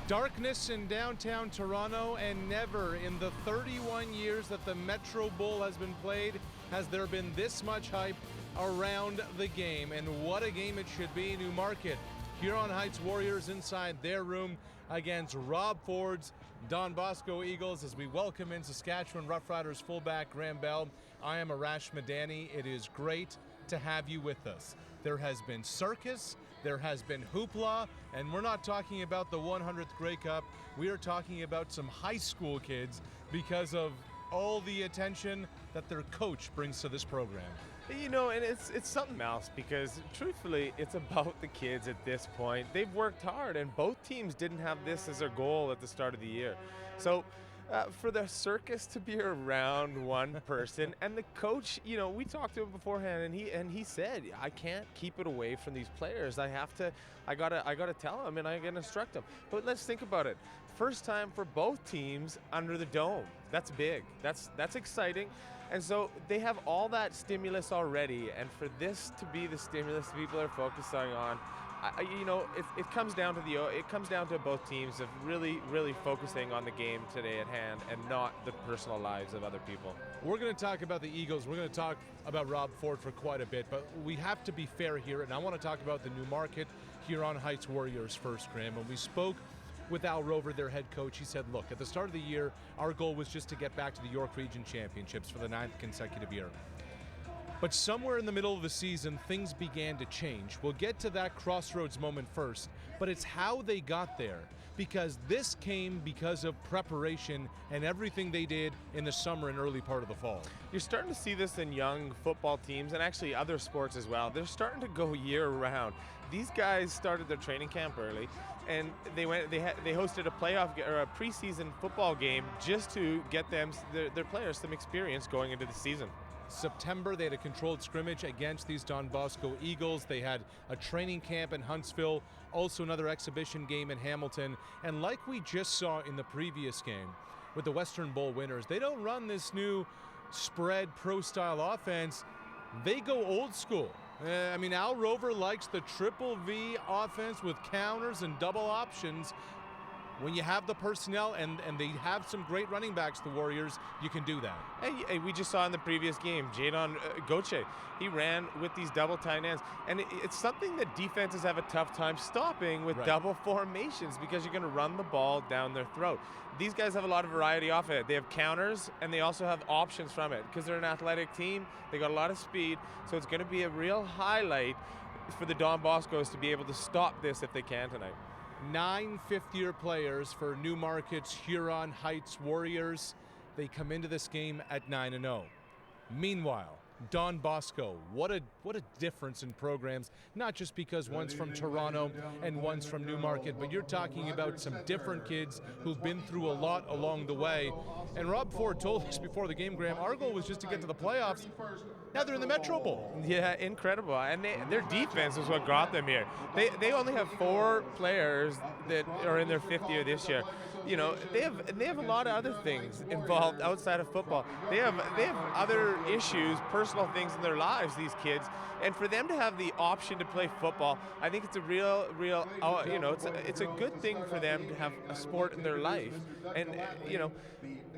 Darkness in downtown Toronto, and never in the 31 years that the Metro Bowl has been played has there been this much hype around the game. And what a game it should be. Newmarket, Huron Heights Warriors inside their room against Rob Ford's Don Bosco Eagles as we welcome in Saskatchewan Roughriders fullback Graham Bell. I am Arash Madani. It is great to have you with us. There has been circus, there has been hoopla, and we're not talking about the 100th Grey Cup. We are talking about some high school kids because of all the attention that their coach brings to this program. You know, and it's something else because truthfully, it's about the kids at this point. They've worked hard, and both teams didn't have this as their goal at the start of the year. So for the circus to be around one person, and the coach, you know, we talked to him beforehand, and he said, I can't keep it away from these players. I gotta tell them, and I gotta instruct them. But let's think about it. First time for both teams under the dome. That's big. That's exciting. And so they have all that stimulus already, and for this to be the stimulus people are focusing on, it comes down to both teams of really focusing on the game today at hand and not the personal lives of other people. We're going to talk about the Eagles. We're going to talk about Rob Ford for quite a bit, but we have to be fair here, and I want to talk about the Newmarket Huron Heights Warriors first, Graham. When we spoke with Al Rover, their head coach, he said, look, at the start of the year, our goal was just to get back to the York Region Championships for the 9th consecutive year. But somewhere in the middle of the season, things began to change. We'll get to that crossroads moment first, but it's how they got there, because this came because of preparation and everything they did in the summer and early part of the fall. You're starting to see this in young football teams and actually other sports as well. They're starting to go year round. These guys started their training camp early, and they hosted a playoff or a preseason football game just to get their players some experience going into the season. September, they had a controlled scrimmage against these Don Bosco Eagles. They had a training camp in Huntsville, also another exhibition game in Hamilton. And like we just saw in the previous game with the Western Bowl winners, they don't run this new spread pro-style offense. They go old school. Al Rover likes the triple V offense with counters and double options. When you have the personnel and they have some great running backs, the Warriors, you can do that. And we just saw in the previous game, Jadon Goche, he ran with these double tight ends. And it's something that defenses have a tough time stopping with double formations because you're going to run the ball down their throat. These guys have a lot of variety off it. They have counters, and they also have options from it because they're an athletic team. They got a lot of speed, so it's going to be a real highlight for the Don Boscos to be able to stop this if they can tonight. 9 fifth-year players for Newmarket's Huron Heights Warriors. They come into this game at 9-0. Meanwhile, Don Bosco, what a difference in programs, not just because one's from Toronto and one's from Newmarket, but you're talking about some different kids who've been through a lot along the way. And Rob Ford told us before the game, Graham, our goal was just to get to the playoffs. Now they're in the Metro Bowl. Yeah, incredible. And their defense is what got them here. They only have 4 players that are in their 5th year this year. You know, they have a lot of other things involved outside of football. They have other issues, personal things in their lives, these kids. And for them to have the option to play football, I think it's a real it's a good thing for them to have a sport in their life. And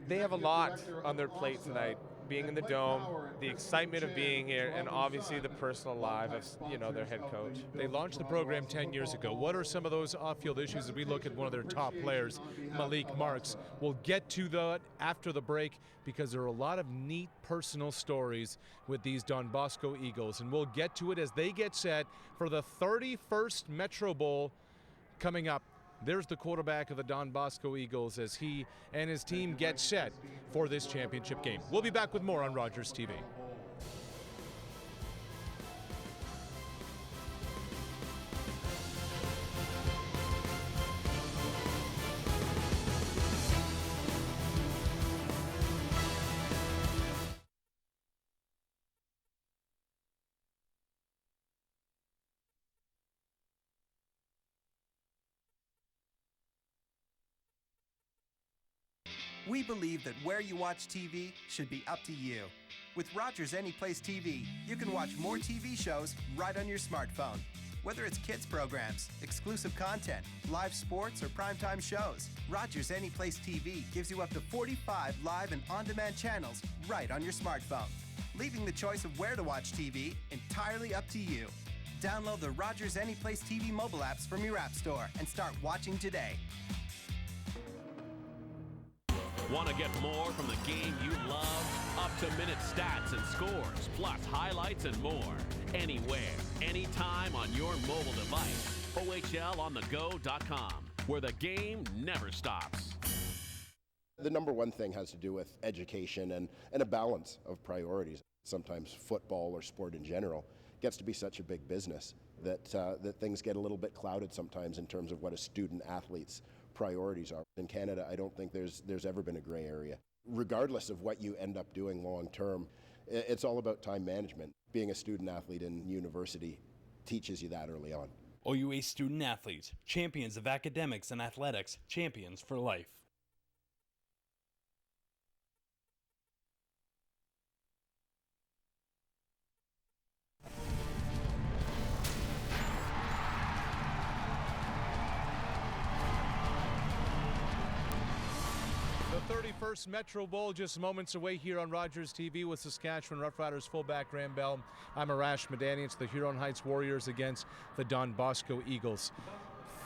they have a lot on their plate tonight. Being in the Dome, the excitement of being here, and obviously the personal life of their head coach. They launched the program 10 years ago. What are some of those off-field issues as we look at one of their top players, Malik Marks? We'll get to that after the break because there are a lot of neat personal stories with these Don Bosco Eagles, and we'll get to it as they get set for the 31st Metro Bowl coming up. There's the quarterback of the Don Bosco Eagles as he and his team get set for this championship game. We'll be back with more on Rogers TV. We believe that where you watch TV should be up to you. With Rogers Anyplace TV, you can watch more TV shows right on your smartphone. Whether it's kids programs, exclusive content, live sports, or primetime shows, Rogers Anyplace TV gives you up to 45 live and on-demand channels right on your smartphone, leaving the choice of where to watch TV entirely up to you. Download the Rogers Anyplace TV mobile apps from your app store and start watching today. Want to get more from the game you love? Up-to-minute stats and scores, plus highlights and more. Anywhere, anytime on your mobile device. OHLonthego.com, where the game never stops. The number one thing has to do with education and a balance of priorities. Sometimes football or sport in general gets to be such a big business that things get a little bit clouded sometimes in terms of what a student athlete's priorities are. In Canada, I don't think there's ever been a gray area. Regardless of what you end up doing long term, it's all about time management. Being a student athlete in university teaches you that early on. OUA student athletes, champions of academics and athletics, champions for life. The 31st Metro Bowl just moments away here on Rogers TV with Saskatchewan Roughriders fullback Graham Bell. I'm Arash Madani. It's the Huron Heights Warriors against the Don Bosco Eagles.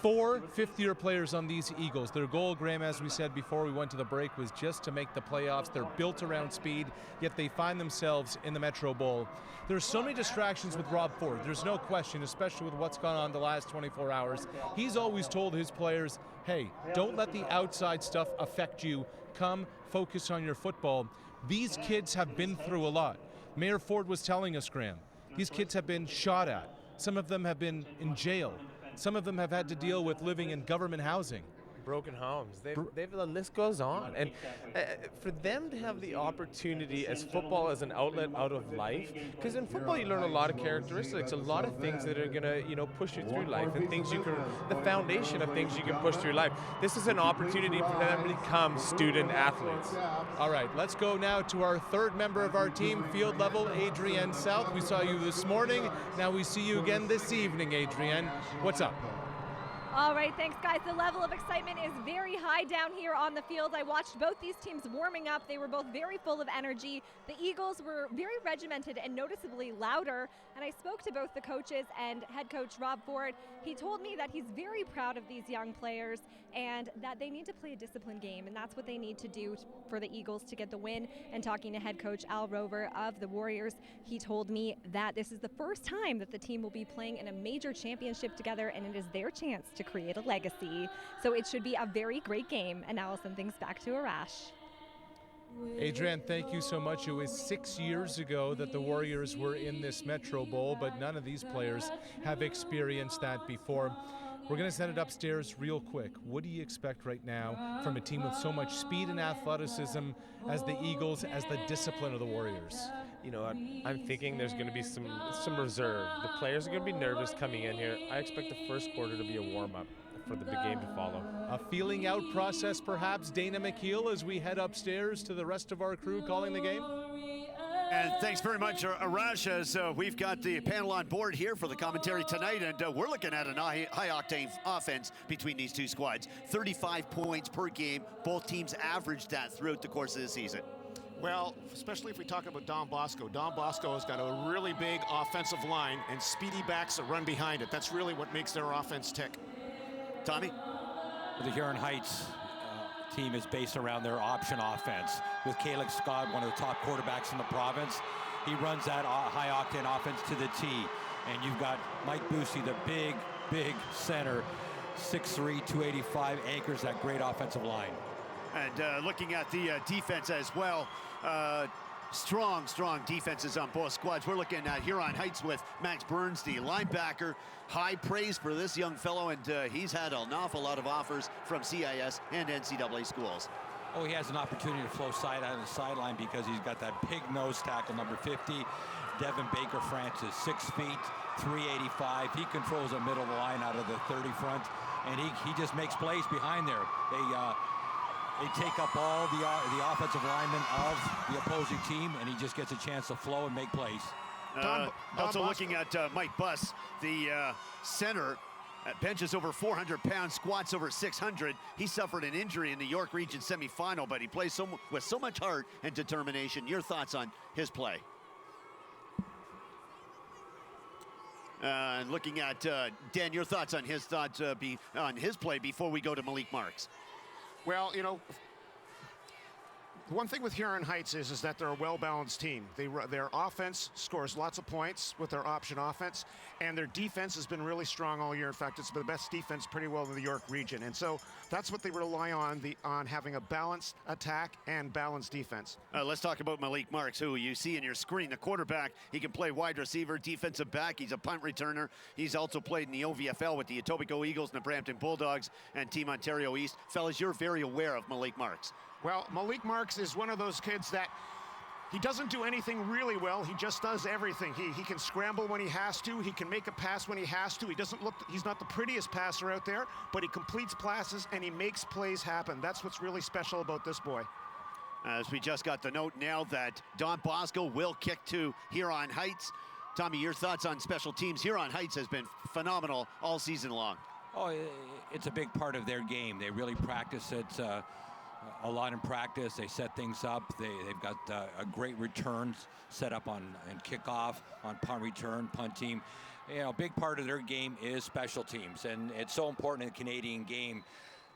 4 fifth-year players on these Eagles. Their goal, Graham, as we said before we went to the break, was just to make the playoffs. They're built around speed, yet they find themselves in the Metro Bowl. There's so many distractions with Rob Ford. There's no question, especially with what's gone on the last 24 hours. He's always told his players, hey, don't let the outside stuff affect you. Come focus on your football. These kids have been through a lot. Mayor Ford was telling us, Graham, these kids have been shot at. Some of them have been in jail. Some of them have had to deal with living in government housing. Broken homes. The list goes on. And for them to have the opportunity as football as an outlet out of life, because in football you learn a lot of characteristics, a lot of things that are going to, push you through life, and things you can, the foundation of things you can push through life. This is an opportunity for them to become student athletes. All right, let's go now to our third member of our team, field level, Adrienne South. We saw you this morning. Now we see you again this evening, Adrienne. What's up? All right, thanks, guys. The level of excitement is very high down here on the field. I watched both these teams warming up. They were both very full of energy. The Eagles were very regimented and noticeably louder. And I spoke to both the coaches and head coach Rob Ford. He told me that he's very proud of these young players and that they need to play a disciplined game. And that's what they need to do for the Eagles to get the win. And talking to head coach Al Rover of the Warriors, he told me that this is the first time that the team will be playing in a major championship together, and it is their chance to create a legacy. So it should be a very great game. And now I'll send things back to Arash. Adrienne, thank you so much. It was 6 years ago that the Warriors were in this Metro Bowl, but none of these players have experienced that before. We're going to send it upstairs real quick. What do you expect right now from a team with so much speed and athleticism as the Eagles, as the discipline of the Warriors? I'm thinking there's going to be some reserve. The players are going to be nervous coming in here. I expect the first quarter to be a warm-up for the big game to follow. A feeling out process, perhaps, Dana McKeel, as we head upstairs to the rest of our crew calling the game? And thanks very much, Arash, as we've got the panel on board here for the commentary tonight, and we're looking at a high-octane offense between these two squads. 35 points per game. Both teams averaged that throughout the course of the season. Well, especially if we talk about Don Bosco. Don Bosco has got a really big offensive line and speedy backs that run behind it. That's really what makes their offense tick. Tommy? The Huron Heights team is based around their option offense. With Caleb Scott, one of the top quarterbacks in the province, he runs that high-octane offense to the T. And you've got Mike Busey, the big center, 6'3", 285, anchors that great offensive line. And looking at the defense as well, strong defenses on both squads. We're looking at Huron Heights with Max Burns, the linebacker. High praise for this young fellow, and he's had an awful lot of offers from CIS and NCAA schools. Oh, he has an opportunity to flow sideline because he's got that big nose tackle, number 50, Devin Baker Francis, 6 feet, 385. He controls the middle of the line out of the 30 front, and he just makes plays behind there. They take up all the offensive linemen of the opposing team, and he just gets a chance to flow and make plays. Also looking at Mike Buss, the center, benches over 400 pounds, squats over 600. He suffered an injury in the York Region semifinal, but he plays with so much heart and determination. Your thoughts on his play? Looking at Dan, your thoughts on his on his play before we go to Malik Marks. Well, you know, one thing with Huron Heights is that they're a well-balanced team. Their offense scores lots of points with their option offense, and their defense has been really strong all year. In fact, it's been the best defense pretty well in the York region, and so that's what they rely on, on having a balanced attack and balanced defense. Let's talk about Malik Marks, who you see in your screen, the quarterback. He can play wide receiver, defensive back. He's a punt returner. He's also played in the OVFL with the Etobicoke Eagles and the Brampton Bulldogs and Team Ontario East. Fellas, you're very aware of Malik Marks. Well, Malik Marks is one of those kids that he doesn't do anything really well. He just does everything. He can scramble when he has to. He can make a pass when he has to. He's not the prettiest passer out there, but he completes passes and he makes plays happen. That's what's really special about this boy. As we just got the note now that Don Bosco will kick to Huron Heights. Tommy, your thoughts on special teams? Huron Heights has been phenomenal all season long. Oh, it's a big part of their game. They really practice it a lot in practice. They set things up. They've got a great returns set up on kickoff, on punt return, punt team. You know, a big part of their game is special teams, and it's so important in the Canadian game.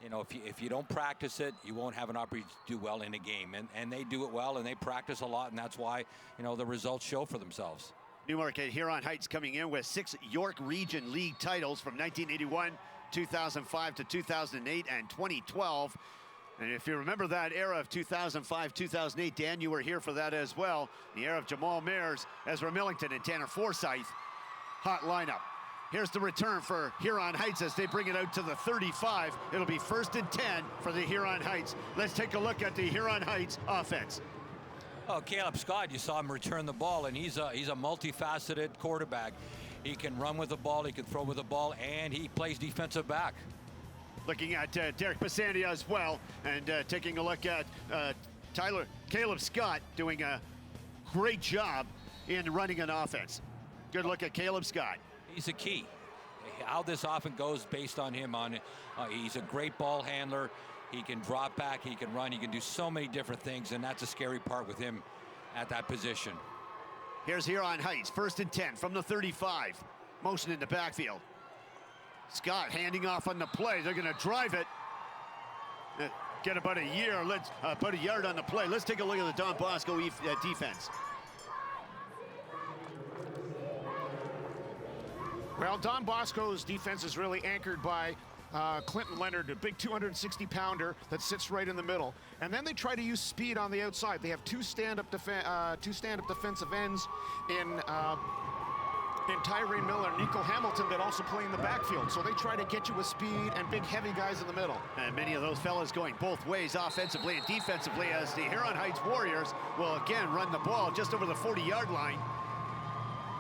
You know, if you don't practice it, you won't have an opportunity to do well in a game, and they do it well, and they practice a lot, and that's why, you know, the results show for themselves. Newmarket Huron Heights coming in with 6 York Region League titles from 1981, 2005 to 2008, and 2012. And if you remember that era of 2005, 2008, Dan, you were here for that as well. The era of Jamal Mayers, Ezra Millington, and Tanner Forsyth. Hot lineup. Here's the return for Huron Heights as they bring it out to the 35. It'll be 1st and 10 for the Huron Heights. Let's take a look at the Huron Heights offense. Oh, Caleb Scott, you saw him return the ball, and he's a multifaceted quarterback. He can run with the ball, he can throw with the ball, and he plays defensive back. Looking at Derek Pasandia as well, and taking a look at Caleb Scott doing a great job in running an offense. Good look at Caleb Scott. He's a key. How this offense goes based on him. He's a great ball handler. He can drop back, he can run, he can do so many different things, and that's a scary part with him at that position. Here's Huron Heights, 1st and 10 from the 35. Motion in the backfield. Scott handing off on the play. They're going to drive it. Get about a yard on the play. Let's take a look at the Don Bosco defense. Well, Don Bosco's defense is really anchored by Clinton Leonard, a big 260-pounder that sits right in the middle. And then they try to use speed on the outside. They have two stand-up defensive ends in Tyrone Miller and Nico Hamilton that also play in the backfield. So they try to get you with speed and big, heavy guys in the middle. And many of those fellas going both ways, offensively and defensively, as the Huron Heights Warriors will again run the ball just over the 40-yard line.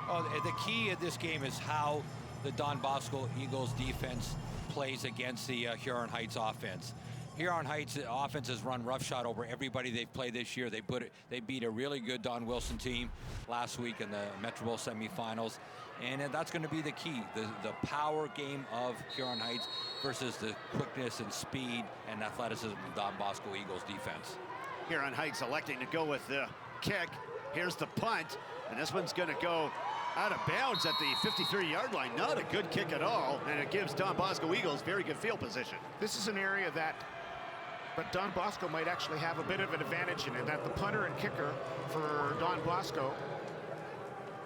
Oh, the key of this game is how the Don Bosco Eagles defense plays against the Huron Heights offense. Huron Heights offense has run roughshod over everybody they've played this year. They beat a really good Don Wilson team last week in the Metro Bowl semifinals, and that's going to be the key, the power game of Huron Heights versus the quickness and speed and athleticism of the Don Bosco Eagles defense. Huron Heights electing to go with the kick. Here's the punt, and this one's going to go out of bounds at the 53-yard line. Not a good kick at all, and it gives Don Bosco Eagles very good field position. This is an area that Don Bosco might actually have a bit of an advantage in it, that the punter and kicker for Don Bosco,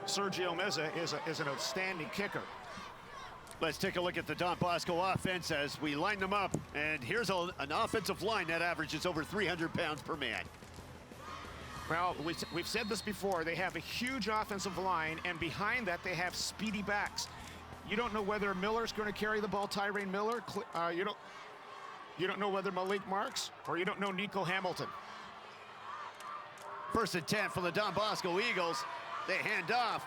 Sergio Meza, is an outstanding kicker. Let's take a look at the Don Bosco offense as we line them up, and here's an offensive line that averages over 300 pounds per man. Well, we've said this before. They have a huge offensive line, and behind that they have speedy backs. You don't know whether Miller's going to carry the ball, Tyrone Miller. You don't know whether Malik Marks, or you don't know Nico Hamilton. 1st and 10 for the Don Bosco Eagles. They hand off.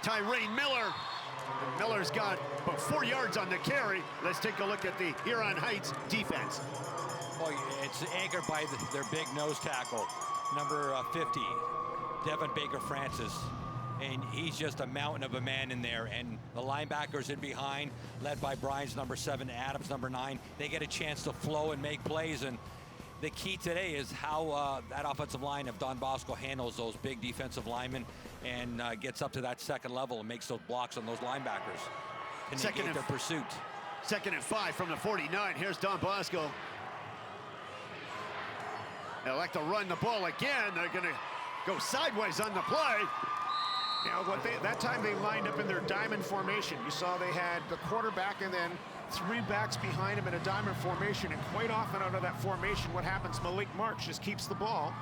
Tyrone Miller. And Miller's got about 4 yards on the carry. Let's take a look at the Huron Heights defense. Boy, it's anchored by their big nose tackle, number 50, Devin Baker Francis. and he's just a mountain of a man in there. And the linebackers in behind, led by Brian's number 7, Adams number 9, they get a chance to flow and make plays. And the key today is how that offensive line of Don Bosco handles those big defensive linemen and gets up to that second level and makes those blocks on those linebackers to negate their pursuit. 2nd and 5 from the 49. Here's Don Bosco. They like to run the ball again. They're going to go sideways on the play. Now, that time they lined up in their diamond formation. You saw they had the quarterback and then 3 backs behind him in a diamond formation. And quite often out of that formation, what happens, Malik Marks just keeps the ball,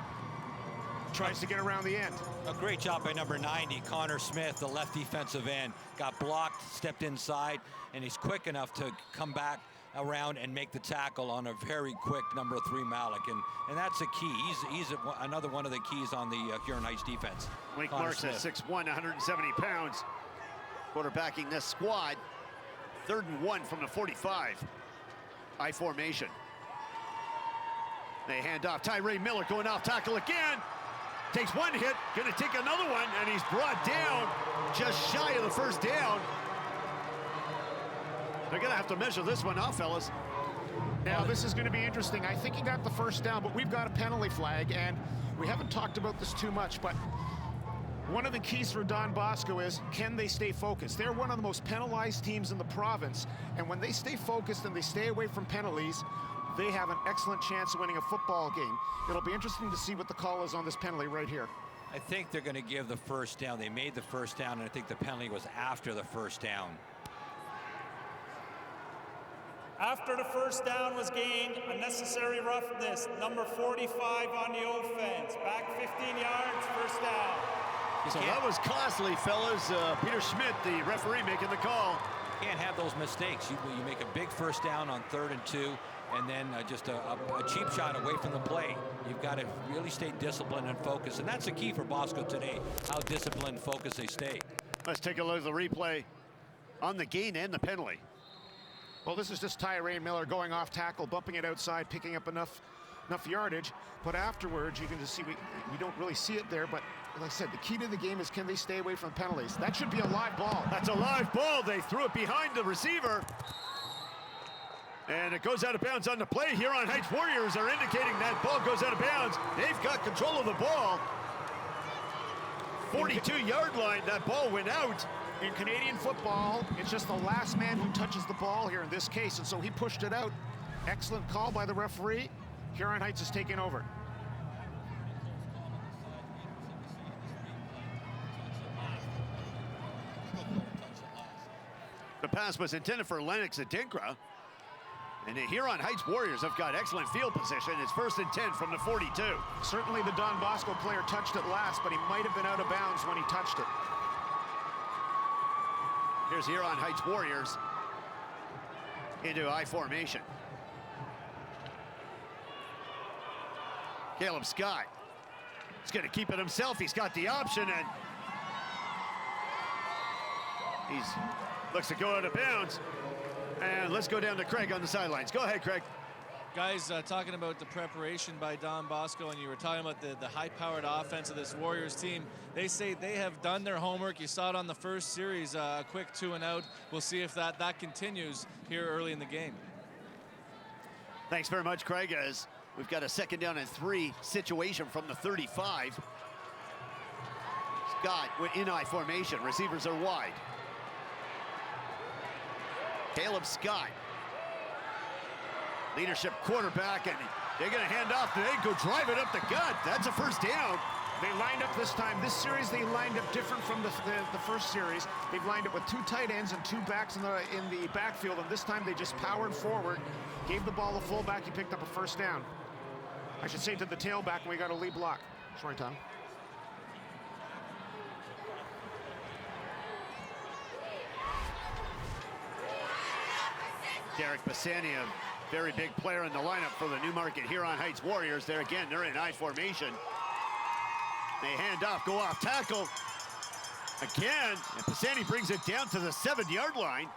tries to get around the end. A great job by number 90, Connor Smith, the left defensive end. Got blocked, stepped inside, and he's quick enough to come back around and make the tackle on a very quick number 3 Malik, and that's a key. He's another one of the keys on the Huron Heights defense. Malik Marks at 6'1", 170 pounds, quarterbacking this squad. 3rd and 1 from the 45. I formation. They hand off. Tyree Miller going off tackle again. Takes 1 hit, gonna take another one, and he's brought down just shy of the 1st down. They're gonna have to measure this one off, fellas. Now, this is gonna be interesting. I think he got the 1st down, but we've got a penalty flag, and we haven't talked about this too much, but one of the keys for Don Bosco is, can they stay focused? They're one of the most penalized teams in the province, and when they stay focused and they stay away from penalties, they have an excellent chance of winning a football game. It'll be interesting to see what the call is on this penalty right here. I think they're going to give the 1st down. They made the 1st down, and I think the penalty was after the 1st down. After the 1st down was gained, unnecessary roughness, number 45 on the offense. Back 15 yards, 1st down. So that was costly, fellas. Peter Schmidt, the referee, making the call. You can't have those mistakes. You make a big 1st down on 3rd and 2, and then just a cheap shot away from the play. You've got to really stay disciplined and focused, and that's the key for Bosco today, how disciplined and focused they stay. Let's take a look at the replay on the gain and the penalty. Well, this is just Tyree Miller going off tackle, bumping it outside, picking up enough yardage, but afterwards you can just see, we don't really see it there, but like I said, the key to the game is, can they stay away from penalties? That should be a live ball. That's a live ball. They threw it behind the receiver. And it goes out of bounds on the play. Huron Heights Warriors are indicating that ball goes out of bounds. They've got control of the ball. 42-yard line, that ball went out. In Canadian football, it's just the last man who touches the ball here in this case, and so he pushed it out. Excellent call by the referee. Huron Heights is taking over. The pass was intended for Lennox Adinkra. And the Huron Heights Warriors have got excellent field position. It's 1st and 10 from the 42. Certainly the Don Bosco player touched it last, but he might have been out of bounds when he touched it. Here's Huron Heights Warriors into I formation. Caleb Scott. He's going to keep it himself. He's got the option, and he's looks to go out of bounds. And let's go down to Craig on the sidelines. Go ahead, Craig. Guys, talking about the preparation by Don Bosco, and you were talking about the high-powered offense of this Warriors team. They say they have done their homework. You saw it on the 1st series, a quick 2 and out. We'll see if that continues here early in the game. Thanks very much, Craig, as we've got a 2nd down and 3 situation from the 35. Scott in I formation. Receivers are wide. Caleb Scott, leadership quarterback, and they're going to hand off. They go drive it up the gut. That's a 1st down. They lined up this time. This series, they lined up different from the 1st series. They've lined up with 2 tight ends and 2 backs in the backfield, and this time they just powered forward, gave the ball to the fullback. He picked up a 1st down. I should say to the tailback, and we got a lead block. Sorry, Tom. Derek Bassani, a very big player in the lineup for the Newmarket Huron Heights Warriors. There again, they're in I formation. They hand off, go off tackle. Again, and Bassani brings it down to the 7-yard line.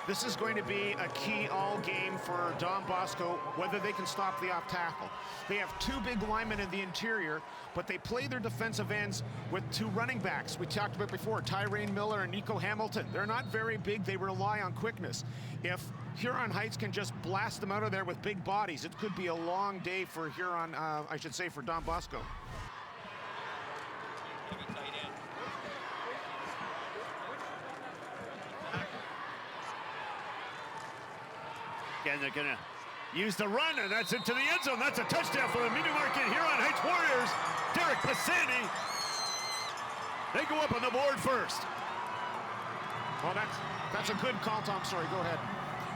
This is going to be a key all game for Don Bosco, whether they can stop the off tackle. They have two big linemen in the interior, but they play their defensive ends with two running backs. We talked about before, Tyrone Miller and Nico Hamilton. They're not very big. They rely on quickness. If Huron Heights can just blast them out of there with big bodies, it could be a long day for Huron, I should say, for Don Bosco. Again, they're going to use the run, and that's into the end zone. That's a touchdown for the Newmarket Huron Heights Warriors. Derek Pisani. They go up on the board first. Well, that's a good call, Tom. Sorry, go ahead.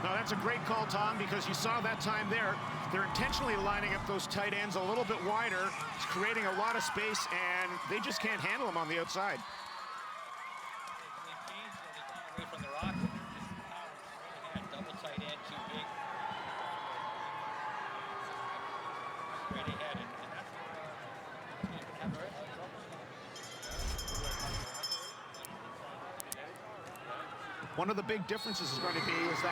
No, that's a great call, Tom, because you saw that time there. They're intentionally lining up those tight ends a little bit wider. It's creating a lot of space, and they just can't handle them on the outside. Away from the rock. Double tight end, too big. Straight ahead. One of the big differences is going to be is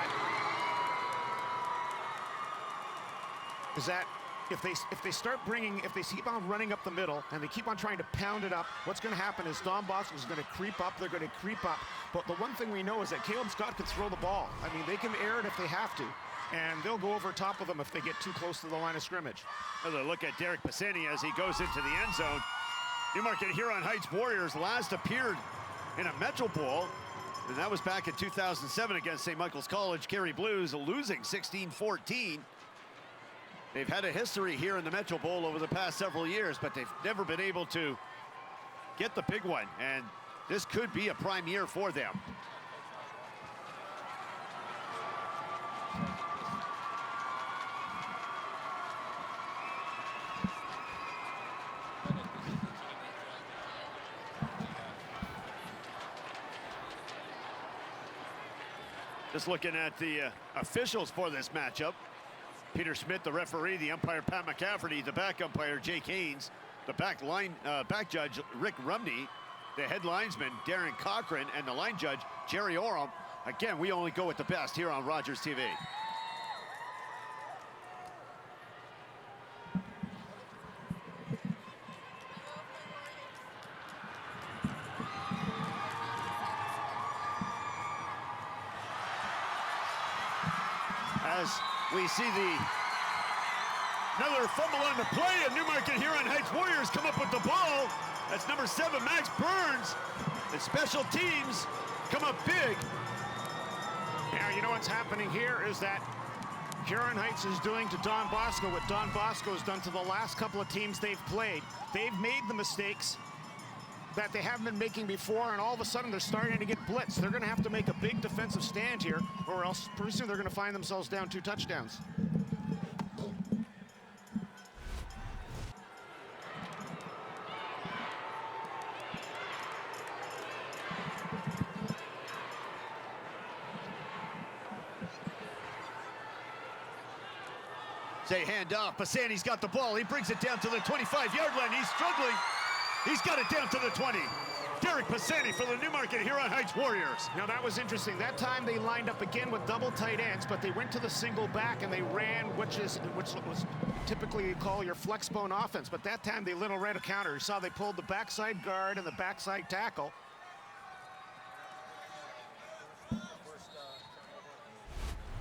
that if they start bringing, if they keep on running up the middle and they keep on trying to pound it up, what's going to happen is Don Bosco is going to creep up. They're going to creep up. But the one thing we know is that Caleb Scott can throw the ball. I mean, they can air it if they have to, and they'll go over top of them if they get too close to the line of scrimmage. Another look at Derek Pisani as he goes into the end zone. Newmarket Huron Heights Warriors last appeared in a Metro Bowl, and that was back in 2007 against St. Michael's College. Kerry Blues losing 16-14. They've had a history here in the Metro Bowl over the past several years, but they've never been able to get the big one, and this could be a prime year for them. Just looking at the officials for this matchup. Peter Schmidt, the referee, the umpire Pat McCafferty, the back umpire Jake Haynes, the back judge Rick Rumney, the head linesman Darren Cochran, and the line judge Jerry Oram. Again, we only go with the best here on Rogers TV. As we see another fumble on the play, and Newmarket Huron Heights Warriors come up with the ball. That's number 7, Max Burns. The special teams come up big. Now, you know what's happening here is that Huron Heights is doing to Don Bosco what Don Bosco has done to the last couple of teams they've played. They've made the mistakes that they haven't been making before, and all of a sudden they're starting to get blitzed. They're going to have to make a big defensive stand here, or else pretty soon they're going to find themselves down 2 touchdowns. Say hand off. Pisani's got the ball. He brings it down to the 25-yard line. He's struggling. He's got it down to the 20. Derek Pisani for the Newmarket Huron Heights Warriors. Now that was interesting. That time they lined up again with double tight ends, but they went to the single back and they ran, which was typically you call your flex bone offense. But that time they little ran a counter. You saw they pulled the backside guard and the backside tackle.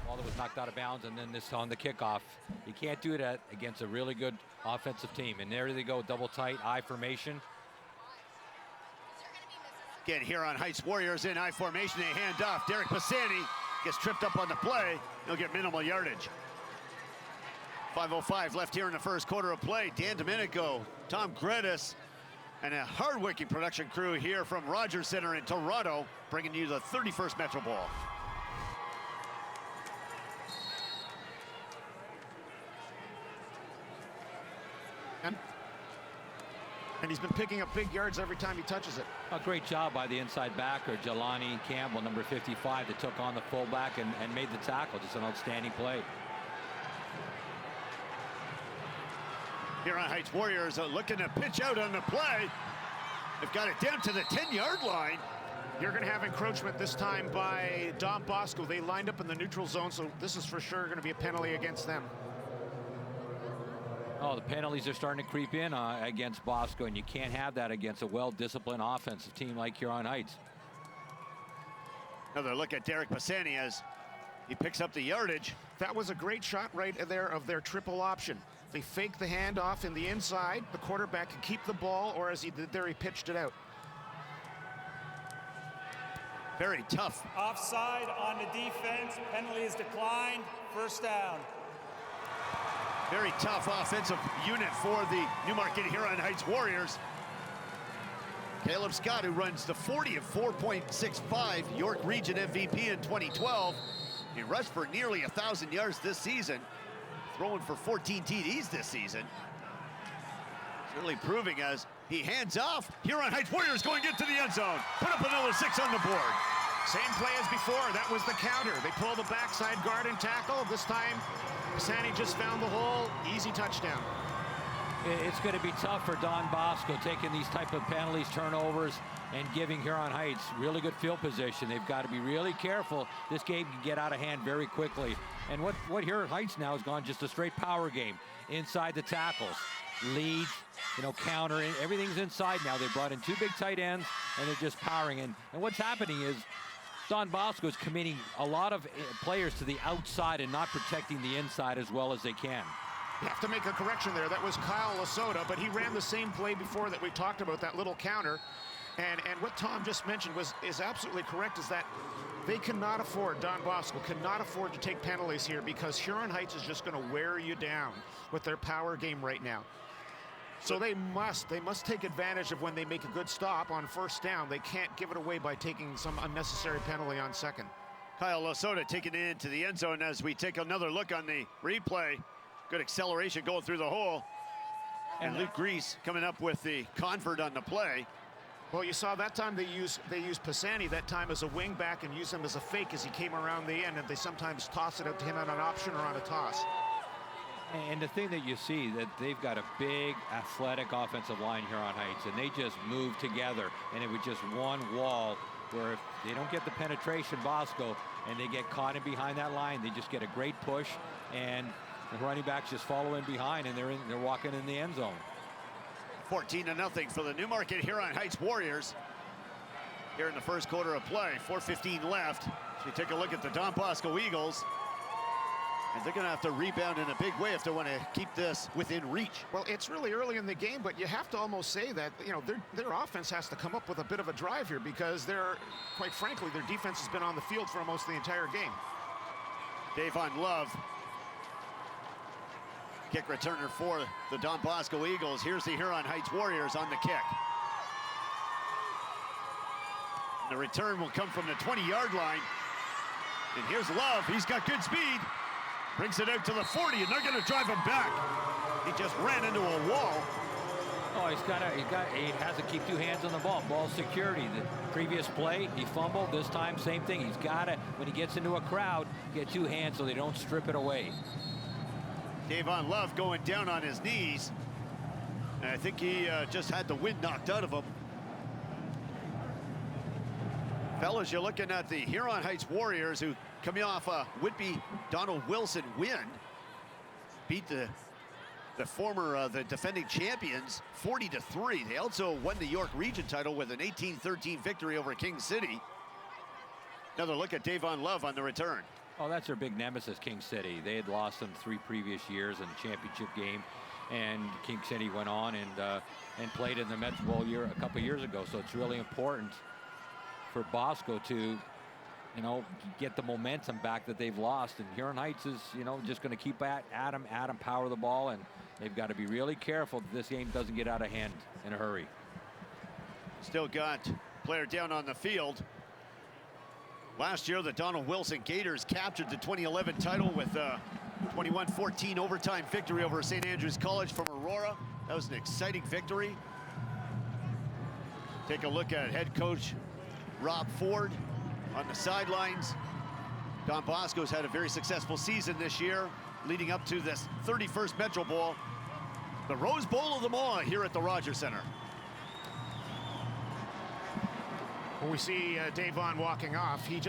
Ball that was knocked out of bounds, and then this on the kickoff. You can't do that against a really good offensive team. And there they go, double tight, I formation. Again, Huron Heights Warriors in I formation. They hand off. Derek Pisani gets tripped up on the play. He'll get minimal yardage. 5:05 left here in the first quarter of play. Dan Domenico, Tom Gredis, and a hard-working production crew here from Rogers Center in Toronto, bringing you the 31st Metro Ball. And he's been picking up big yards every time he touches it. A great job by the inside backer, Jelani Campbell, number 55, that took on the fullback and made the tackle. Just an outstanding play. Huron Heights Warriors are looking to pitch out on the play. They've got it down to the 10-yard line. You're going to have encroachment this time by Don Bosco. They lined up in the neutral zone, so this is for sure going to be a penalty against them. Oh, the penalties are starting to creep in against Bosco, and you can't have that against a well-disciplined offensive team like Huron Heights. Another look at Derek Pisani as he picks up the yardage. That was a great shot right there of their triple option. They fake the handoff in the inside. The quarterback can keep the ball, or as he did there, he pitched it out. Very tough. Offside on the defense. Penalty is declined. First down. Very tough offensive unit for the Newmarket Huron Heights Warriors. Caleb Scott, who runs the 40 of 4.65, York Region MVP in 2012. He rushed for nearly 1,000 yards this season, throwing for 14 TDs this season. Certainly proving as he hands off. Huron Heights Warriors going into the end zone. Put up another 6 on the board. Same play as before. That was the counter. They pull the backside guard and tackle. This time, Pisani just found the hole. Easy touchdown. It's going to be tough for Don Bosco taking these type of penalties, turnovers, and giving Huron Heights really good field position. They've got to be really careful. This game can get out of hand very quickly. And what Huron Heights now has gone just a straight power game. Inside the tackles, leads, counter, everything's inside now. They brought in 2 big tight ends, and they're just powering in. And what's happening is Don Bosco is committing a lot of players to the outside and not protecting the inside as well as they can. You have to make a correction there. That was Kyle Lasota, but he ran the same play before that we talked about, that little counter. And what Tom just mentioned is absolutely correct, is that they cannot afford, Don Bosco cannot afford to take penalties here, because Huron Heights is just going to wear you down with their power game right now. So they must take advantage of when they make a good stop on first down. They can't give it away by taking some unnecessary penalty on second. Kyle Lasota taking it into the end zone as we take another look on the replay. Good acceleration going through the hole. And Luke Grease coming up with the convert on the play. Well, you saw that time they used Pisani that time as a wing back and used him as a fake as he came around the end, and they sometimes toss it out to him on an option or on a toss. And the thing that you see, that they've got a big athletic offensive line here on Heights, and they just move together, and it was just one wall where if they don't get the penetration, Bosco, and they get caught in behind that line, they just get a great push, and the running backs just follow in behind, and they're walking in the end zone. 14-0 for the Newmarket Huron Heights Warriors here in the first quarter of play. 4:15 left. So we take a look at the Don Bosco Eagles, and they're going to have to rebound in a big way if they want to keep this within reach. Well, it's really early in the game, but you have to almost say that their offense has to come up with a bit of a drive here, because quite frankly, their defense has been on the field for almost the entire game. Davon Love, kick returner for the Don Bosco Eagles. Here's the Huron Heights Warriors on the kick. The return will come from the 20-yard line. And here's Love. He's got good speed. Brings it out to the 40, and they're going to drive him back. He just ran into a wall. Oh, he has to keep 2 hands on the ball. Ball security. The previous play, he fumbled. This time, same thing. He's got to, when he gets into a crowd, get 2 hands so they don't strip it away. Davon Love going down on his knees. And I think he just had the wind knocked out of him. Fellas, you're looking at the Huron Heights Warriors, who coming off a Whitby Donald Wilson win. Beat the defending champions 40-3. They also won the York Region title with an 18-13 victory over King City. Another look at Davon Love on the return. Oh, that's their big nemesis, King City. They had lost them 3 previous years in the championship game, and King City went on and played in the Metro Bowl a couple years ago. So it's really important for Bosco to, get the momentum back that they've lost. And Huron Heights is, just going to keep at Adam power the ball, and they've got to be really careful that this game doesn't get out of hand in a hurry. Still got player down on the field. Last year, the Donald Wilson Gators captured the 2011 title with a 21-14 overtime victory over St. Andrews College from Aurora. That was an exciting victory. Take a look at head coach Rob Ford on the sidelines. Don Bosco's had a very successful season this year, leading up to this 31st Metro Bowl, the Rose Bowl of them all here at the Rogers Center. when we see Davon walking off, he was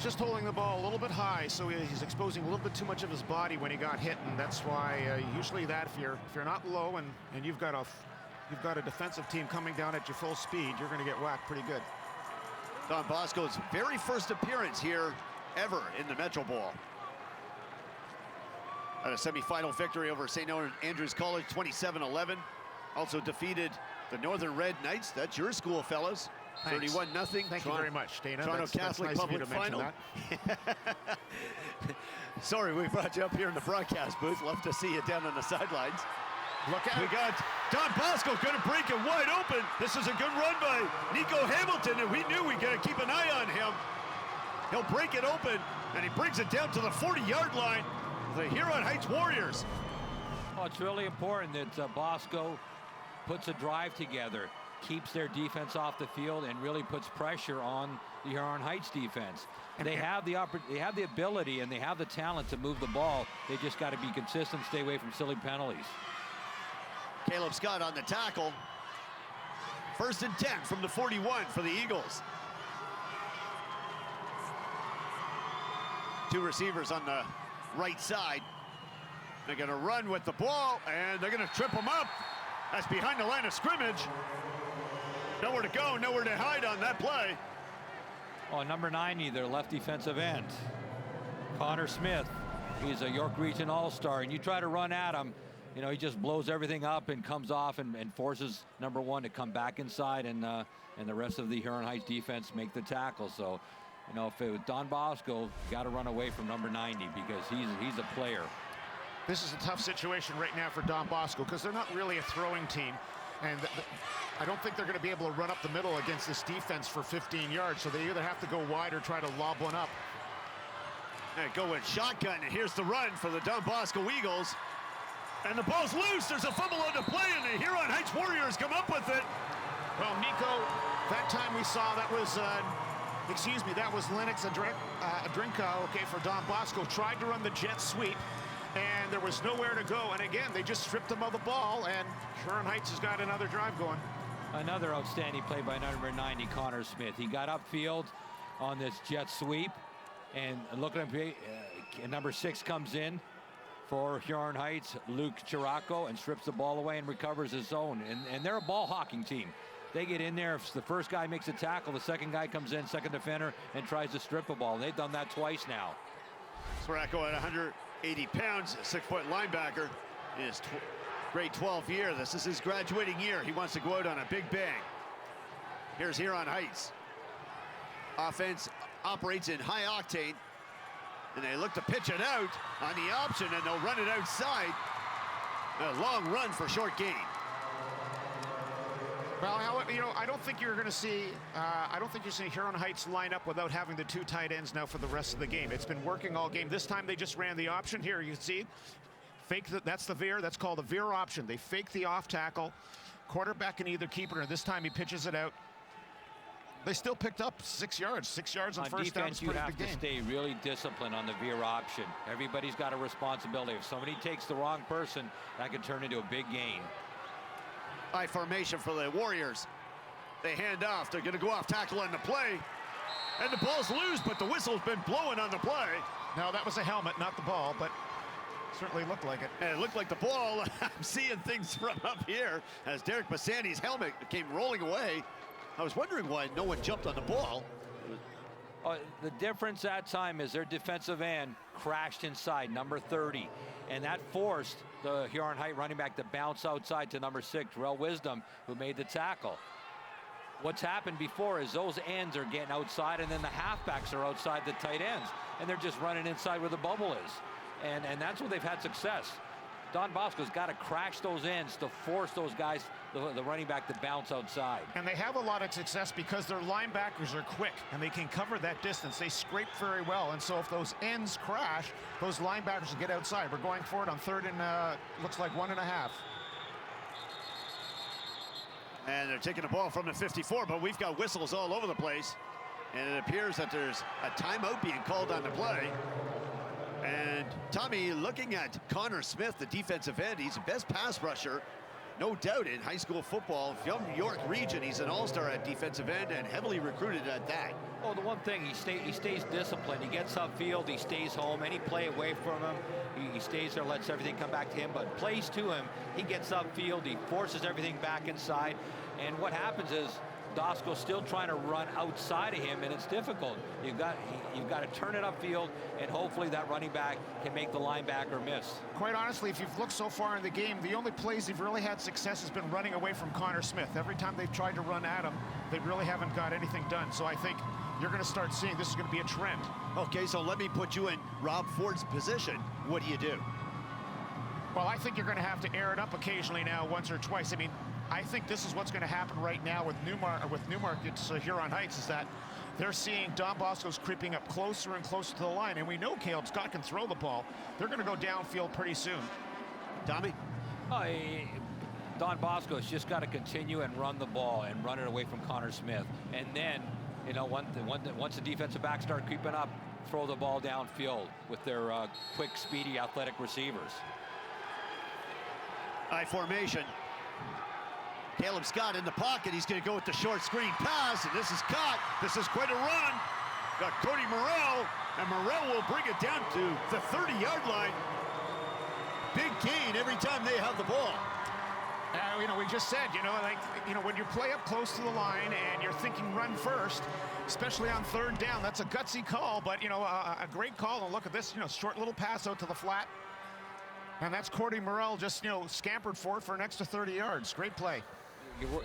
just holding the ball a little bit high, so he's exposing a little bit too much of his body when he got hit, and that's why usually that if you're not low and you've got a defensive team coming down at your full speed, you're going to get whacked pretty good. Don Bosco's very first appearance here ever in the Metro Bowl. At a semifinal victory over St. Andrews College, 27-11. Also defeated the Northern Red Knights. That's your school, fellas. 31-0. Thank you very much, Dana. Toronto Catholic nice Public Final. Sorry, we brought you up here in the broadcast booth. Love to see you down on the sidelines. Look out. We got Don Bosco going to break it wide open. This is a good run by Nico Hamilton, and we knew we got to keep an eye on him. He'll break it open, and he brings it down to the 40-yard line. The Huron Heights Warriors. Oh, it's really important that Bosco puts a drive together, keeps their defense off the field, and really puts pressure on the Huron Heights defense. They have the ability and they have the talent to move the ball. They just got to be consistent, stay away from silly penalties. Caleb Scott on the tackle. 1st and 10 from the 41 for the Eagles. Two receivers on the right side. They're going to run with the ball, and they're going to trip them up. That's behind the line of scrimmage. Nowhere to go, nowhere to hide on that play. Oh, number 90, their left defensive end, Connor Smith. He's a York Region All-Star, and you try to run at him, you know, he just blows everything up and comes off and forces number 1 to come back inside, and the rest of the Huron Heights defense make the tackle. So, you know, if it was Don Bosco, got to run away from number 90 because he's a player. This is a tough situation right now for Don Bosco because they're not really a throwing team, and I don't think they're going to be able to run up the middle against this defense for 15 yards, so they either have to go wide or try to lob one up. And go with shotgun, and here's the run for the Don Bosco Eagles. And the ball's loose. There's a fumble on the play, and the Huron Heights Warriors come up with it. Well, Nico, that time we saw that was, that was Lennox Adrinko, okay, for Don Bosco. Tried to run the jet sweep, and there was nowhere to go. And again, they just stripped him of the ball, and Huron Heights has got another drive going. Another outstanding play by number 90, Connor Smith. He got upfield on this jet sweep, and look at him, number 6 comes in for Huron Heights, Luke Chiraco, and strips the ball away and recovers his own. And they're a ball hawking team. They get in there. If the first guy makes a tackle, the second guy comes in, second defender, and tries to strip a ball. They've done that twice now. Chiraco at 180 pounds, a 6-foot linebacker in his grade 12 year. This is his graduating year. He wants to go out on a big bang. Here's Huron Heights. Offense operates in high octane, and they look to pitch it out on the option, and they'll run it outside. A long run for short gain. Well, you know, I don't think you're going to see. I don't think you're seeing Huron Heights line up without having the 2 tight ends now for the rest of the game. It's been working all game. This time they just ran the option. Here you can see, fake. That's the veer. That's called a veer option. They fake the off tackle. Quarterback can either keep it, or this time he pitches it out. They still picked up 6 yards. 6 yards on first down. On defense, you have to stay really disciplined on the veer option. Everybody's got a responsibility. If somebody takes the wrong person, that could turn into a big gain. High formation for the Warriors. They hand off. They're going to go off tackle on the play. And the ball's loose, but the whistle's been blowing on the play. No, that was a helmet, not the ball, but certainly looked like it. And it looked like the ball. I'm seeing things from up here as Derek Bassani's helmet came rolling away. I was wondering why no one jumped on the ball. The difference that time is their defensive end crashed inside, number 30. And that forced the Huron Heights running back to bounce outside to number 6, Terrell Wisdom, who made the tackle. What's happened before is those ends are getting outside, and then the halfbacks are outside the tight ends. And they're just running inside where the bubble is. And that's where they've had success. Don Bosco's got to crash those ends to force those guys, the running back, to bounce outside. And they have a lot of success because their linebackers are quick and they can cover that distance. They scrape very well, and so if those ends crash, those linebackers will get outside. We're going for it on 3rd and looks like 1.5. And they're taking the ball from the 54, but we've got whistles all over the place. And it appears that there's a timeout being called on the play. And Tommy, looking at Connor Smith, the defensive end, he's the best pass rusher no doubt in high school football. From York region, he's an all-star at defensive end and heavily recruited at that. Oh, the one thing, he stays disciplined. He gets upfield, he stays home. Any play away from him, he stays there, lets everything come back to him. But plays to him, he gets upfield, he forces everything back inside. And what happens is Bosco's still trying to run outside of him, and it's difficult. You've got to turn it upfield, and hopefully that running back can make the linebacker miss. Quite honestly, if you've looked so far in the game, the only plays they've really had success has been running away from Connor Smith. Every time they've tried to run at him, they really haven't got anything done. So I think you're going to start seeing this is going to be a trend. Okay, so let me put you in Rob Ford's position. What do you do? Well, I think you're going to have to air it up occasionally now, once or twice. I mean, I think this is what's going to happen right now with Newmarket's Huron Heights, is that they're seeing Don Bosco's creeping up closer and closer to the line, and we know Caleb Scott can throw the ball. They're going to go downfield pretty soon. Tommy? Don Bosco's just got to continue and run the ball and run it away from Connor Smith. And then, you know, once the defensive backs start creeping up, throw the ball downfield with their quick, speedy, athletic receivers. I formation. Caleb Scott in the pocket. He's going to go with the short screen pass, and this is caught. This is quite a run. Got Cody Morrell, and Morrell will bring it down to the 30-yard line. Big gain every time they have the ball. You know, we just said, when you play up close to the line and you're thinking run first, especially on third down, that's a gutsy call, but, a great call. And look at this, short little pass out to the flat. And that's Cody Morrell just, scampered for it for an extra 30 yards. Great play.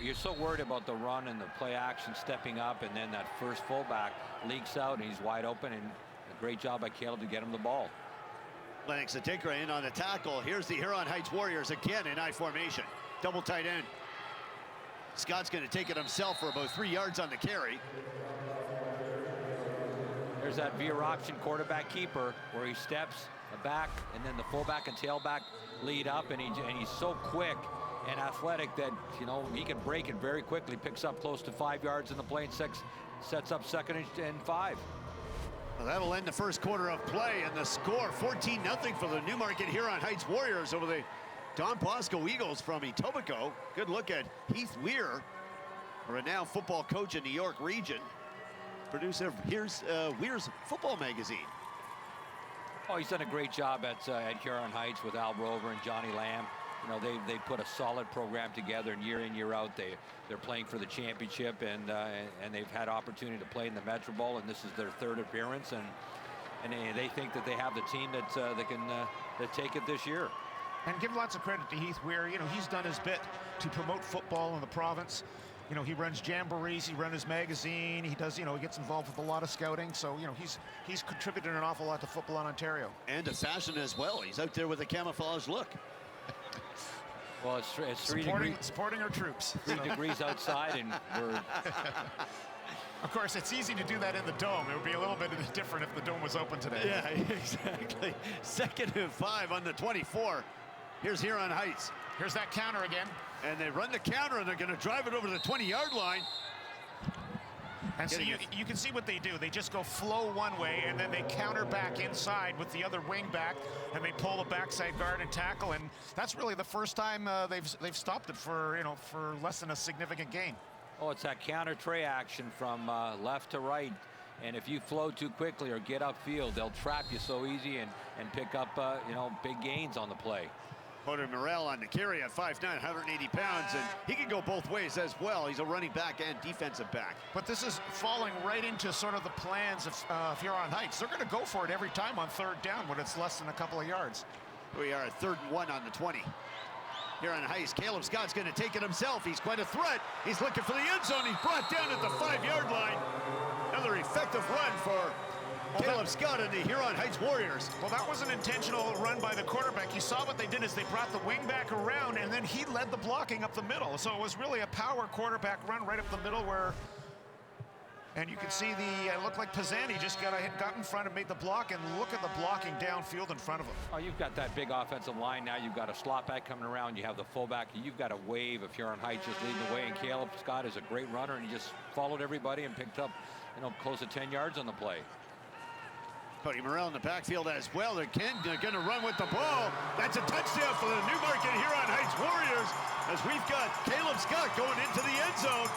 You're so worried about the run and the play action stepping up, and then that first fullback leaks out and he's wide open, and a great job by Caleb to get him the ball. Lennox Adekra in on the tackle. Here's the Huron Heights Warriors again in I formation. Double tight end. Scott's going to take it himself for about 3 yards on the carry. There's that veer option quarterback keeper where he steps back, and then the fullback and tailback lead up, and he's so quick and athletic that, he can break it very quickly. Picks up close to 5 yards in the play and sets up 2nd and 5. Well, that'll end the first quarter of play, and the score 14-0 for the Newmarket Huron Heights Warriors over the Don Bosco Eagles from Etobicoke. Good look at Heath Weir, a renowned football coach in New York region. Producer, here's Weir's Football Magazine. Oh, he's done a great job at Huron Heights with Al Rover and Johnny Lamb. They put a solid program together, and year in, year out, they're playing for the championship, and they've had opportunity to play in the Metro Bowl, and this is their 3rd appearance, and they think that they have the team that can take it this year. And give lots of credit to Heath Weir. He's done his bit to promote football in the province. He runs jamborees, he runs his magazine, he does, he gets involved with a lot of scouting. So, he's contributed an awful lot to football in Ontario. And to fashion as well. He's out there with a camouflage look. Well, it's 3 degrees. Supporting our troops. 3 degrees outside, and we're... Of course, it's easy to do that in the dome. It would be a little bit different if the dome was open today. Yeah, exactly. 2nd and 5 on the 24. Here's Huron Heights. Here's that counter again. And they run the counter, and they're going to drive it over the 20-yard line. And so you can see what they do. They just go flow one way, and then they counter back inside with the other wing back, and they pull the backside guard and tackle. And that's really the first time they've stopped it for less than a significant gain. Oh, it's that counter tray action from left to right. And if you flow too quickly or get upfield, they'll trap you so easy and pick up big gains on the play. Cody Morrell on the carry at 5'9", 180 pounds, and he can go both ways as well. He's a running back and defensive back. But this is falling right into sort of the plans of Huron Heights. They're going to go for it every time on 3rd down when it's less than a couple of yards. We are at 3rd and 1 on the 20. Huron Heights, Caleb Scott's going to take it himself. He's quite a threat. He's looking for the end zone. He's brought down at the 5-yard line. Another effective run for Caleb Scott and the Huron Heights Warriors. Well, that was an intentional run by the quarterback. You saw what they did is they brought the wing back around, and then he led the blocking up the middle. So it was really a power quarterback run right up the middle where, and you can see it looked like Pisani just got in front and made the block, and look at the blocking downfield in front of him. Oh, you've got that big offensive line now. You've got a slot back coming around. You have the fullback. You've got a wave of Huron Heights just leading the way, and Caleb Scott is a great runner, and he just followed everybody and picked up, close to 10 yards on the play. Cody Morrell in the backfield as well. They're going to run with the ball. That's a touchdown for the Newmarket Huron Heights Warriors, as we've got Caleb Scott going into the end zone.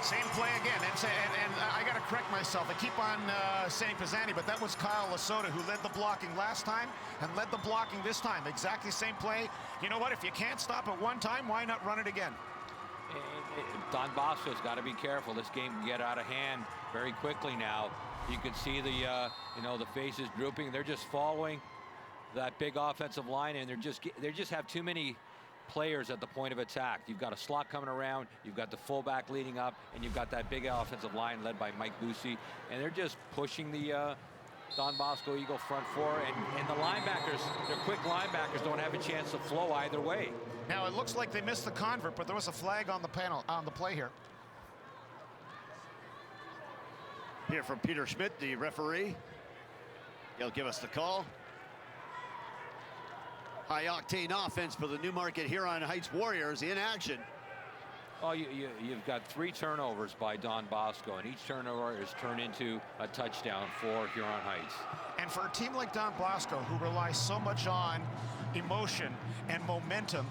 Same play again, and I got to correct myself. I keep on saying Pisani, but that was Kyle Lasota who led the blocking last time and led the blocking this time. Exactly same play. You know what? If you can't stop it one time, why not run it again? Don Bosco's got to be careful. This game can get out of hand very quickly now. You can see the the faces drooping. They're just following that big offensive line, and they just have too many players at the point of attack. You've got a slot coming around, you've got the fullback leading up, and you've got that big offensive line led by Mike Busey, and they're just pushing the Don Bosco Eagle front four, and the linebackers, their quick linebackers, don't have a chance to flow either way. Now it looks like they missed the convert, but there was a flag on the panel on the play here. Here from Peter Schmidt, the referee. He'll give us the call. High-octane offense for the Newmarket Huron Heights Warriors in action. Oh, you've got 3 turnovers by Don Bosco, and each turnover is turned into a touchdown for Huron Heights. And for a team like Don Bosco, who relies so much on emotion and momentum,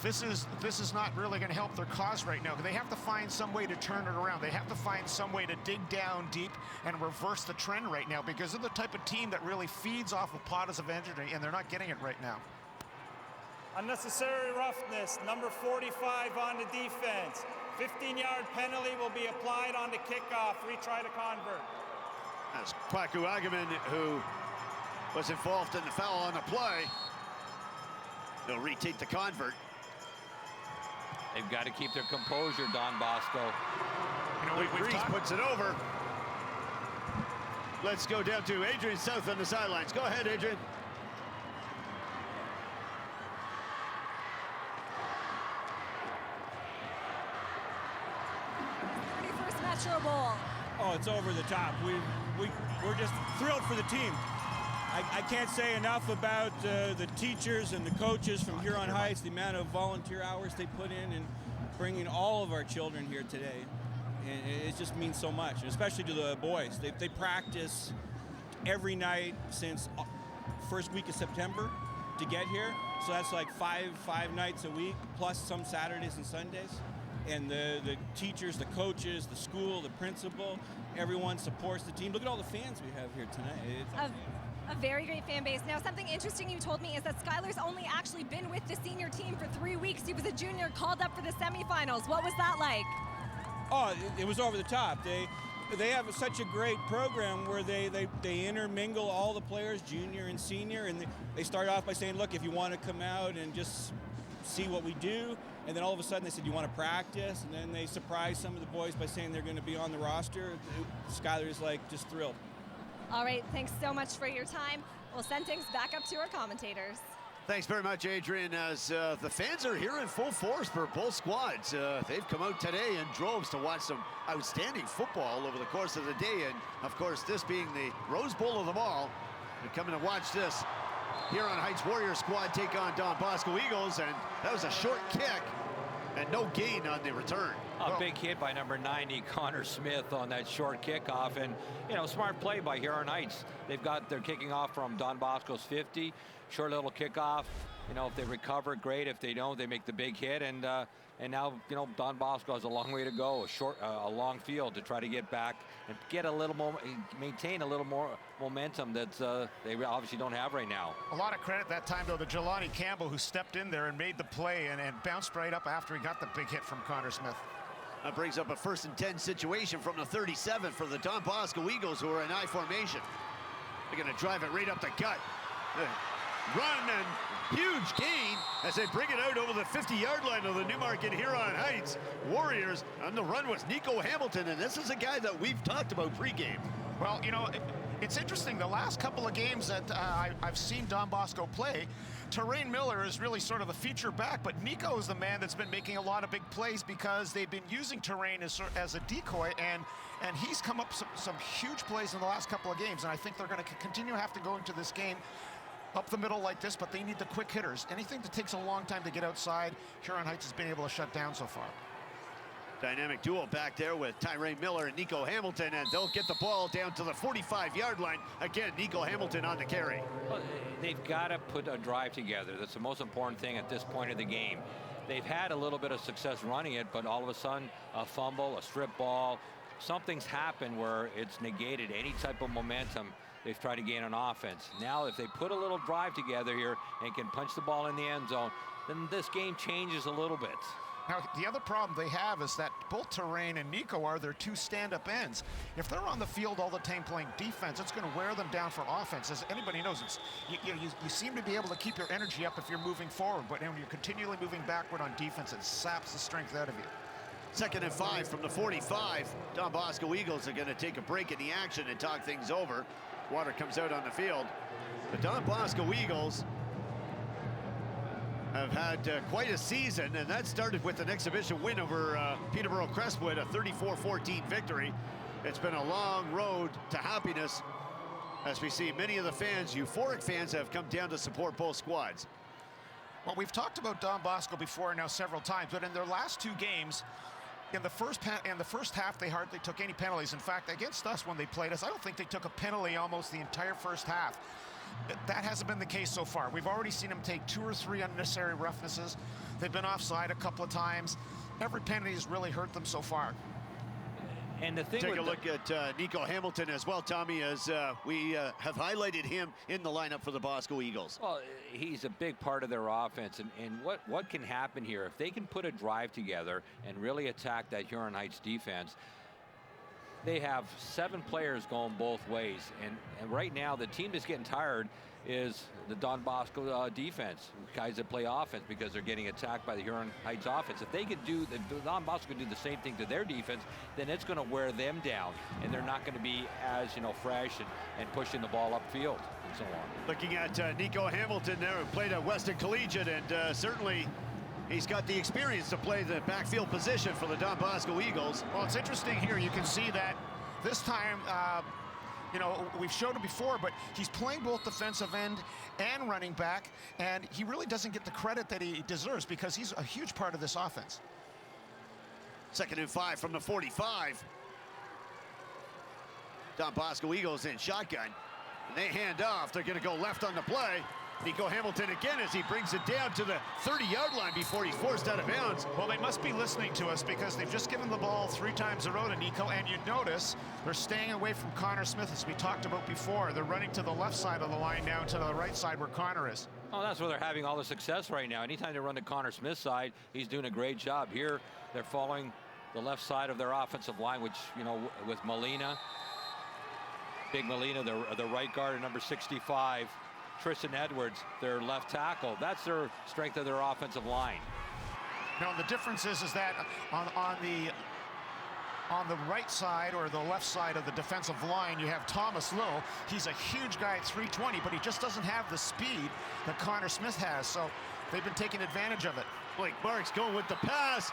this is not really going to help their cause right now. They have to find some way to turn it around. They have to find some way to dig down deep and reverse the trend right now, because they're the type of team that really feeds off of pods of energy, and they're not getting it right now. Unnecessary roughness, number 45 on the defense. 15-yard penalty will be applied on the kickoff. Retry to convert. That's Kwaku Agaman, who was involved in the foul on the play. They'll retake the convert. They've got to keep their composure, Don Bosco. Breeze puts it over. Let's go down to Adrian South on the sidelines. Go ahead, Adrian. First Metro Bowl. Oh, it's over the top. We're just thrilled for the team. I can't say enough about the teachers and the coaches from Huron Heights, the amount of volunteer hours they put in bringing all of our children here today. And it just means so much, and especially to the boys. They practice every night since first week of September to get here. So that's like five nights a week, plus some Saturdays and Sundays. And the teachers, the coaches, the school, the principal, everyone supports the team. Look at all the fans we have here tonight. A very great fan base. Now, something interesting you told me is that Skylar's only actually been with the senior team for 3 weeks. He was a junior, called up for the semifinals. What was that like? Oh, it was over the top. They have such a great program where they intermingle all the players, junior and senior, and they start off by saying, look, if you want to come out and just see what we do, and then all of a sudden they said, you want to practice, and then they surprised some of the boys by saying they're going to be on the roster. Skylar is like just thrilled. All right, thanks so much for your time. We'll send things back up to our commentators. Thanks very much, Adrian, as the fans are here in full force for both squads. They've come out today in droves to watch some outstanding football over the course of the day, and of course, this being the Rose Bowl of them all, they're coming to watch this Huron Heights Warriors squad take on Don Bosco Eagles, and that was a short kick and no gain on the return. A big hit by number 90, Connor Smith, on that short kickoff, and smart play by Huron Heights. They're kicking off from Don Bosco's 50, short little kickoff. If they recover, great. If they don't, they make the big hit, and now Don Bosco has a long way to go, a long field to try to get back and get a little more, maintain a little more momentum that they obviously don't have right now. A lot of credit that time, though, to Jelani Campbell, who stepped in there and made the play and bounced right up after he got the big hit from Connor Smith. That brings up a 1st and 10 situation from the 37 for the Don Bosco Eagles, who are in I formation. They're going to drive it right up the gut. Run and huge gain as they bring it out over the 50-yard line of the Newmarket Huron Heights Warriors. On the run was Nico Hamilton, and this is a guy that we've talked about pregame. Well, it's interesting. The last couple of games that I've seen Don Bosco play, Terrain Miller is really sort of the feature back, but Nico is the man that's been making a lot of big plays because they've been using Terrain as a decoy, and he's come up some huge plays in the last couple of games, and I think they're going to continue to have to go into this game up the middle like this, but they need the quick hitters. Anything that takes a long time to get outside, Huron Heights has been able to shut down so far. Dynamic duo back there with Tyrone Miller and Nico Hamilton, and they'll get the ball down to the 45-yard line. Again, Nico Hamilton on the carry. Well, they've got to put a drive together. That's the most important thing at this point of the game. They've had a little bit of success running it, but all of a sudden, a fumble, a strip ball, something's happened where it's negated any type of momentum they've tried to gain on offense. Now, if they put a little drive together here and can punch the ball in the end zone, then this game changes a little bit. Now, the other problem they have is that both Terrain and Nico are their two stand-up ends. If they're on the field all the time playing defense, it's going to wear them down for offense. As anybody knows, it's, you seem to be able to keep your energy up if you're moving forward, but when you're continually moving backward on defense, it saps the strength out of you. 2nd and 5 from the 45. Don Bosco Eagles are going to take a break in the action and talk things over. Water comes out on the field. The Don Bosco Eagles have had quite a season, and that started with an exhibition win over Peterborough Crestwood, a 34-14 victory. It's been a long road to happiness as we see many of the fans, euphoric fans, have come down to support both squads. Well, we've talked about Don Bosco before now several times, but in their last 2 games, in the first half, they hardly took any penalties. In fact, against us when they played us, I don't think they took a penalty almost the entire first half. That hasn't been the case so far. We've already seen them take 2 or 3 unnecessary roughnesses. They've been offside a couple of times. Every penalty has really hurt them so far. And the thing Take a look at Nico Hamilton as well, Tommy, as we have highlighted him in the lineup for the Bosco Eagles. Well, he's a big part of their offense, and what can happen here if they can put a drive together and really attack that Huron Heights defense. They have 7 players going both ways, and right now the team that's getting tired is the Don Bosco defense, guys that play offense, because they're getting attacked by the Huron Heights offense. If they could do, Don Bosco could do the same thing to their defense, then it's going to wear them down, and they're not going to be as fresh and pushing the ball upfield and so on. Looking at Nico Hamilton there, who played at Weston Collegiate, and certainly he's got the experience to play the backfield position for the Don Bosco Eagles. Well, it's interesting here. You can see that this time, we've showed it before, but he's playing both defensive end and running back, and he really doesn't get the credit that he deserves because he's a huge part of this offense. 2nd and 5 from the 45. Don Bosco Eagles in shotgun, and they hand off. They're going to go left on the play. Nico Hamilton again as he brings it down to the 30-yard line before he's forced out of bounds. Well, they must be listening to us because they've just given the ball 3 times in a row to Nico, and you notice they're staying away from Connor Smith, as we talked about before. They're running to the left side of the line now to the right side where Connor is. Oh, that's where they're having all the success right now. Anytime they run to Connor Smith's side, he's doing a great job. Here, they're following the left side of their offensive line, which, with Molina, Big Molina, the right guard at number 65. Tristan Edwards, their left tackle. That's their strength of their offensive line. Now the difference is that on the right side or the left side of the defensive line, you have Thomas Lowe. He's a huge guy at 320, but he just doesn't have the speed that Connor Smith has. So they've been taking advantage of it. Blake Marks going with the pass.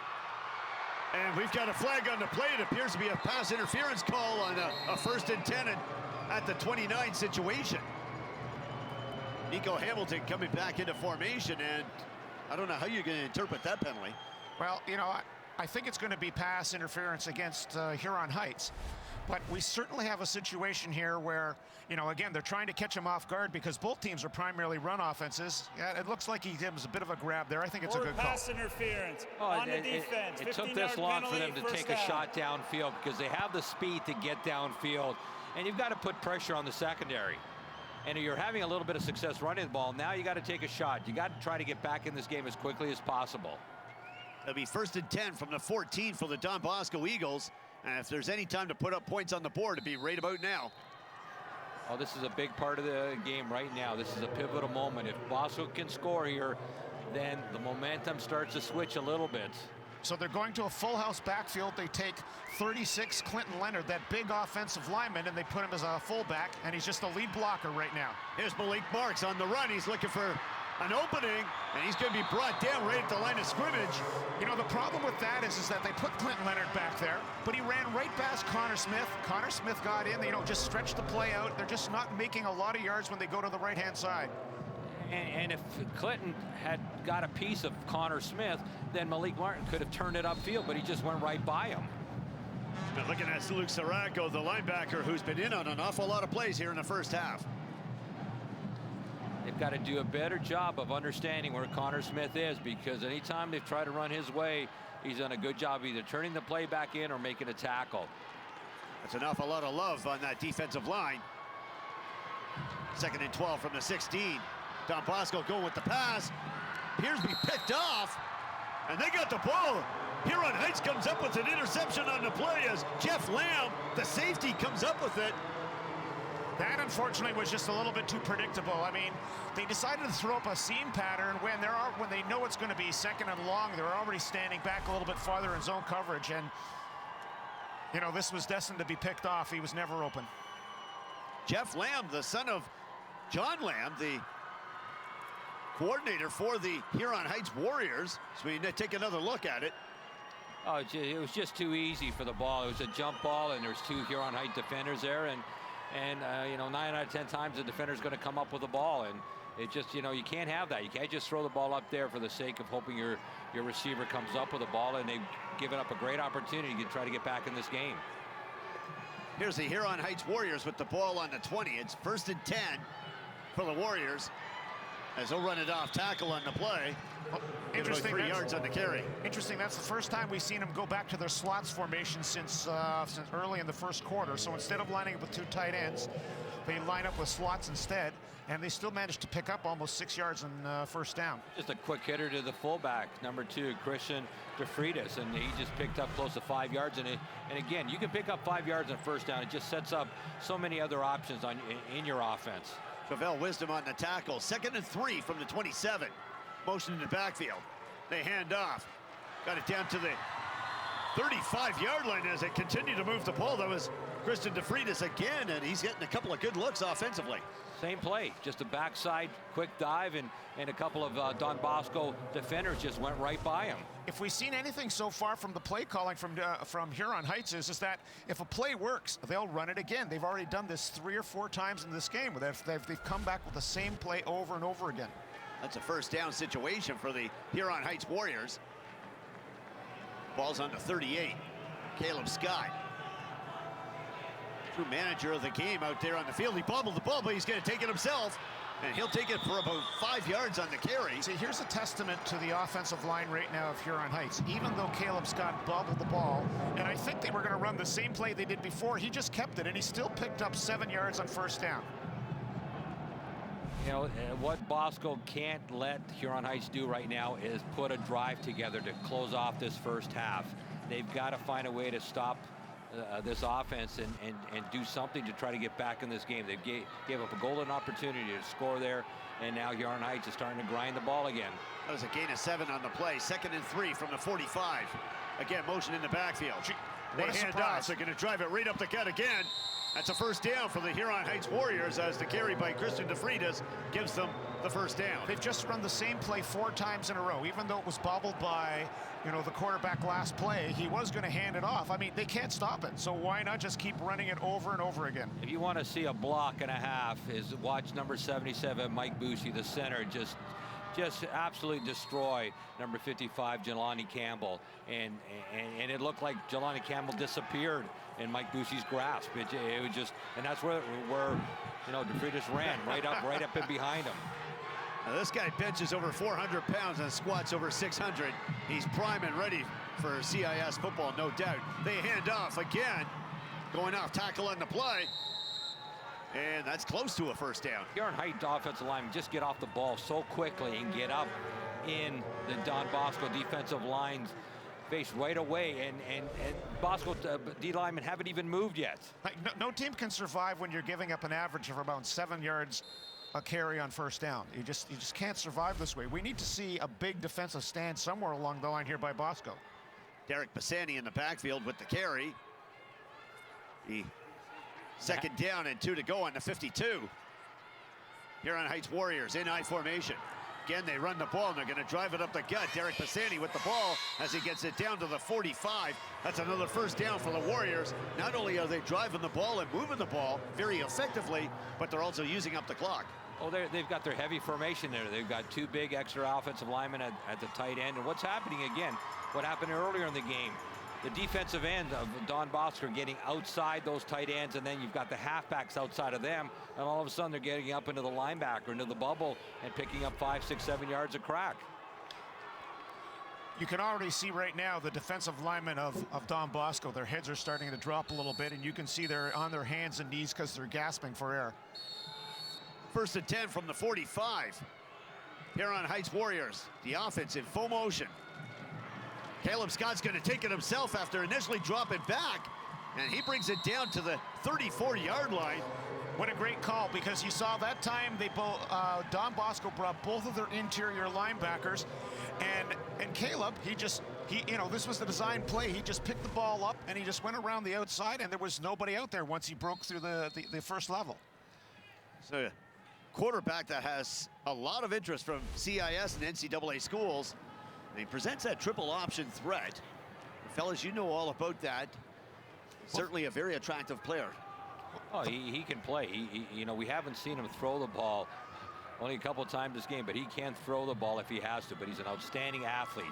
And we've got a flag on the play. It appears to be a pass interference call on a 1st and 10 at the 29 situation. Nico Hamilton coming back into formation, and I don't know how you're going to interpret that penalty. Well, I think it's going to be pass interference against Huron Heights. But we certainly have a situation here where, again, they're trying to catch him off guard because both teams are primarily run offenses. Yeah, it looks like he gives a bit of a grab there. I think it's a good call. Pass interference on the defense. It took this long for them to take a shot downfield because they have the speed to get downfield, and you've got to put pressure on the secondary. And you're having a little bit of success running the ball. Now you got to take a shot. You got to try to get back in this game as quickly as possible. It'll be 1st and 10 from the 14 for the Don Bosco Eagles. And if there's any time to put up points on the board, it'd be right about now. Oh, this is a big part of the game right now. This is a pivotal moment. If Bosco can score here, then the momentum starts to switch a little bit. So they're going to a full house backfield. They take 36 Clinton Leonard, that big offensive lineman, and they put him as a fullback, and he's just a lead blocker right now. Here's Malik Marks on the run. He's looking for an opening, and he's going to be brought down right at the line of scrimmage. The problem with that is that they put Clinton Leonard back there, but he ran right past Connor Smith. Connor Smith got in, just stretched the play out. They're just not making a lot of yards when they go to the right-hand side. And if Clinton had got a piece of Connor Smith, then Malik Martin could have turned it upfield, but he just went right by him. But looking at Luke Saraco, the linebacker, who's been in on an awful lot of plays here in the first half. They've got to do a better job of understanding where Connor Smith is, because anytime they try to run his way, he's done a good job either turning the play back in or making a tackle. That's an awful lot of love on that defensive line. 2nd and 12 from the 16. Don Bosco going with the pass. Appears to be picked off, and they got the ball. Huron Heights comes up with an interception on the play as Jeff Lamb, the safety, comes up with it. That, unfortunately, was just a little bit too predictable. I mean, they decided to throw up a seam pattern when they know it's going to be 2nd and long. They're already standing back a little bit farther in zone coverage, and you know, this was destined to be picked off. He was never open. Jeff Lamb, the son of John Lamb, the coordinator for the Huron Heights Warriors. So we take another look at it. Oh, it was just too easy for the ball. It was a jump ball, and there's 2 Huron Heights defenders there, and you know, 9 out of 10 times the defender's going to come up with the ball, and it just, you know, you can't have that. You can't just throw the ball up there for the sake of hoping your receiver comes up with the ball, and they've given up a great opportunity to try to get back in this game. Here's the Huron Heights Warriors with the ball on the 20. It's 1st and 10 for the Warriors as they'll run it off tackle on the play. Interesting. 3 yards on the carry. Interesting. That's the first time we've seen them go back to their slots formation since early in the first quarter. So instead of lining up with 2 tight ends, they line up with slots instead, and they still managed to pick up almost 6 yards on first down. Just a quick hitter to the fullback, number 2, Christian DeFreitas, and he just picked up close to 5 yards. And again, you can pick up 5 yards on first down. It just sets up so many other options in your offense. Travell Wisdom on the tackle. 2nd and 3 from the 27. Motion in the backfield. They hand off. Got it down to the 35-yard line as they continue to move the ball. That was Christian DeFreitas again, and he's getting a couple of good looks offensively. Same play, just a backside quick dive, and a couple of Don Bosco defenders just went right by him. If we've seen anything so far from the play calling from Huron Heights is that if a play works, they'll run it again. They've already done this 3 or 4 times in this game. They've come back with the same play over and over again. That's a first down situation for the Huron Heights Warriors. Ball's on the 38. Caleb Scott, true manager of the game out there on the field. He bobbled the ball, but he's going to take it himself, and he'll take it for about 5 yards on the carry. See, here's a testament to the offensive line right now of Huron Heights. Even though Caleb Scott bobbled the ball, and I think they were going to run the same play they did before, he just kept it, and he still picked up 7 yards on first down. You know, what Bosco can't let Huron Heights do right now is put a drive together to close off this first half. They've got to find a way to stop this offense and do something to try to get back in this game. They gave up a golden opportunity to score there, and now Huron Heights is starting to grind the ball again. That was a gain of 7 on the play. 2nd and 3 from the 45. Again, motion in the backfield. They hand off. They're going to drive it right up the gut again. That's a first down for the Huron Heights Warriors as the carry by Christian DeFreitas gives them the first down. They've just run the same play 4 times in a row. Even though it was bobbled by, you know, the quarterback last play, he was going to hand it off. I mean, they can't stop it, so why not just keep running it over and over again? If you want to see a block and a half, is watch number 77, Mike Busey, the center, just absolutely destroy number 55, Jelani Campbell, and it looked like Jelani Campbell disappeared in Mike Busey's grasp. It was just, and that's where you know, DeFreitas ran right up and behind him. Now this guy benches over 400 pounds and squats over 600. He's prime and ready for CIS football, no doubt. They hand off again, going off tackle on the play. And that's close to a first down. Huron Heights offensive linemen just get off the ball so quickly and get up in the Don Bosco defensive line's face right away, and Bosco D linemen haven't even moved yet. No team can survive when you're giving up an average of about 7 yards a carry on first down. You just can't survive this way. We need to see a big defensive stand somewhere along the line here by Bosco. Derek Bassani in the backfield with the carry. The second down and 2 to go on the 52. Huron Heights Warriors in I formation. Again, they run the ball, and they're going to drive it up the gut. Derek Bassani with the ball as he gets it down to the 45. That's another first down for the Warriors. Not only are they driving the ball and moving the ball very effectively, but they're also using up the clock. Oh, they've got their heavy formation there. They've got 2 big extra offensive linemen at the tight end. And what's happening again, what happened earlier in the game, the defensive end of Don Bosco are getting outside those tight ends, and then you've got the halfbacks outside of them, and all of a sudden they're getting up into the linebacker, into the bubble, and picking up 5, 6, 7 yards of crack. You can already see right now the defensive linemen of Don Bosco, their heads are starting to drop a little bit, and you can see they're on their hands and knees because they're gasping for air. 1st and 10 from the 45. Huron Heights Warriors, the offense in full motion. Caleb Scott's going to take it himself after initially dropping back, and he brings it down to the 34-yard line. What a great call, because you saw that time they Don Bosco brought both of their interior linebackers, and Caleb, you know, this was the design play. He just picked the ball up and he just went around the outside, and there was nobody out there once he broke through the first level. So, quarterback that has a lot of interest from CIS and NCAA schools. And he presents that triple option threat. Fellas, you know all about that. Certainly a very attractive player. Oh, he can play. You know, we haven't seen him throw the ball only a couple times this game, but he can throw the ball if he has to, but he's an outstanding athlete.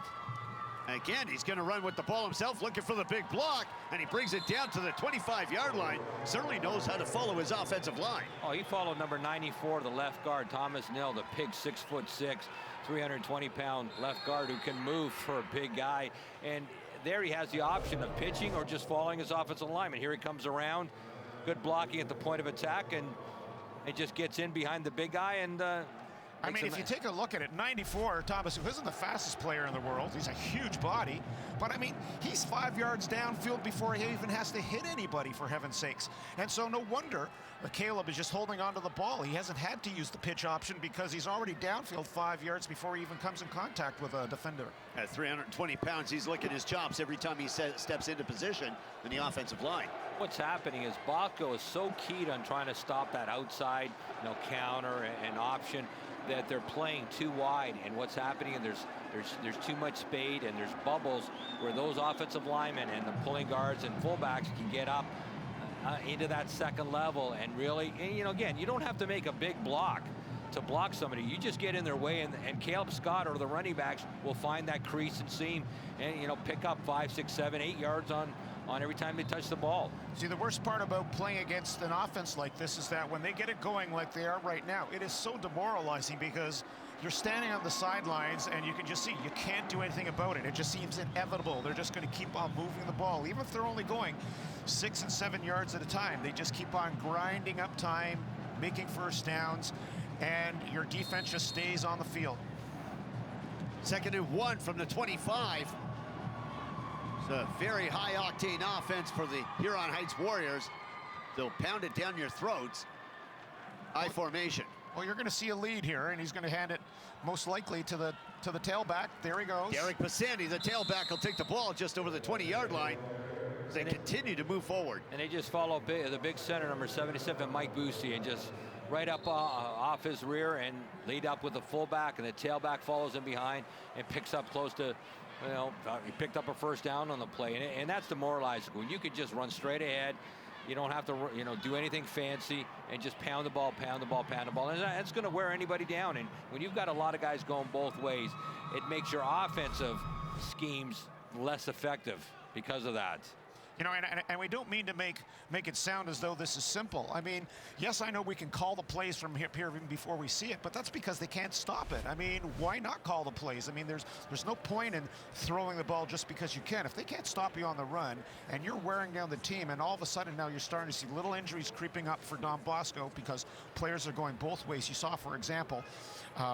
Again, he's going to run with the ball himself, looking for the big block, and he brings it down to the 25-yard line. Certainly knows how to follow his offensive line. Oh, he followed number 94, the left guard, Thomas Nill, the big 6'6", 320-pound left guard who can move for a big guy. And there he has the option of pitching or just following his offensive lineman. Here he comes around, good blocking at the point of attack, and it just gets in behind the big guy. And I mean, if you take a look at it, 94, Thomas, who isn't the fastest player in the world, he's a huge body, but I mean, he's 5 yards downfield before he even has to hit anybody, for heaven's sakes. And so no wonder Caleb is just holding onto the ball. He hasn't had to use the pitch option because he's already downfield 5 yards before he even comes in contact with a defender. At 320 pounds, he's licking his chops every time he steps into position in the offensive line. What's happening is Bosco is so keyed on trying to stop that outside, you know, counter and option, that they're playing too wide. And what's happening, and there's too much spade, and there's bubbles where those offensive linemen and the pulling guards and fullbacks can get up into that second level and really, and, you know, again, you don't have to make a big block to block somebody. You just get in their way, and Caleb Scott or the running backs will find that crease and seam and, you know, pick up 5, 6, 7, 8 yards on every time they touch the ball. See, the worst part about playing against an offense like this is that when they get it going like they are right now, it is so demoralizing because you're standing on the sidelines and you can just see you can't do anything about it. It just seems inevitable. They're just going to keep on moving the ball. Even if they're only going 6 and 7 yards at a time, they just keep on grinding up time, making first downs, and your defense just stays on the field. 2nd and 1 from the 25. It's a very high-octane offense for the Huron Heights Warriors. They'll pound it down your throats. I formation. Well, you're going to see a lead here, and he's going to hand it most likely to the tailback. There he goes. Derek Pisani, the tailback, will take the ball just over the 20-yard line as they continue to move forward. And they just follow the big center, number 77, Mike Busey, and just right up off his rear and lead up with the fullback, and the tailback follows him behind and picks up close to, you know, he picked up a first down on the play, and that's demoralizing. When you can just run straight ahead, you don't have to, you know, do anything fancy and just pound the ball, pound the ball, pound the ball. And that's going to wear anybody down. And when you've got a lot of guys going both ways, it makes your offensive schemes less effective because of that. You know, and we don't mean to make it sound as though this is simple. I mean, yes, I know we can call the plays from here even before we see it, but that's because they can't stop it. I mean, why not call the plays? I mean, there's no point in throwing the ball just because you can. If they can't stop you on the run and you're wearing down the team, and all of a sudden now you're starting to see little injuries creeping up for Don Bosco because players are going both ways. You saw, for example,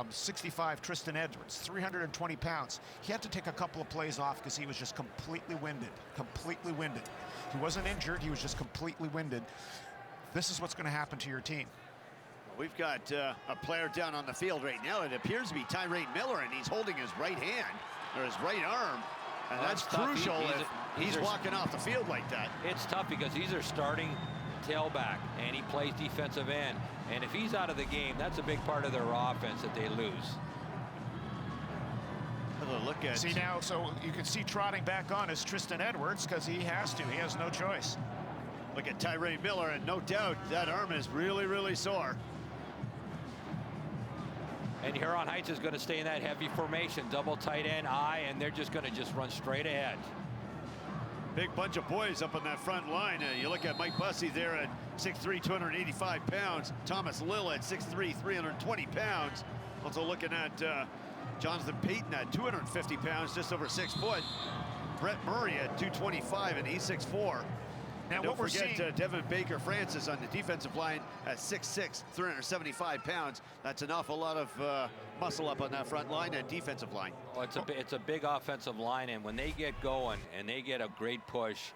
65 Tristan Edwards, 320 pounds. He had to take a couple of plays off because he was just completely winded. He wasn't injured, he was just completely winded. This is what's going to happen to your team. We've got a player down on the field right now. It appears to be Tyrone Miller, and he's holding his right hand or his right arm. And that's crucial if he's walking off the field like that. It's tough because he's their starting tailback, and he plays defensive end. And if he's out of the game, that's a big part of their offense that they lose. Look at. See now, so you can see trotting back on is Tristan Edwards because he has to. He has no choice. Look at Tyrone Miller, and no doubt that arm is really, really sore. And Huron Heights is going to stay in that heavy formation, double tight end, I, and they're just going to run straight ahead. Big bunch of boys up on that front line. You look at Mike Bussey there at 6'3", 285 pounds. Thomas Lill at 6'3", 320 pounds. Also looking at Jonathan Payton at 250 pounds, just over 6 foot. Brett Murray at 225, and he's 6'4". Now, Don't what we're forget seeing, Devin Baker Francis on the defensive line at 6'6", 375 pounds. That's an awful lot of muscle up on that front line and defensive line. Oh, it's a big offensive line, and when they get going and they get a great push,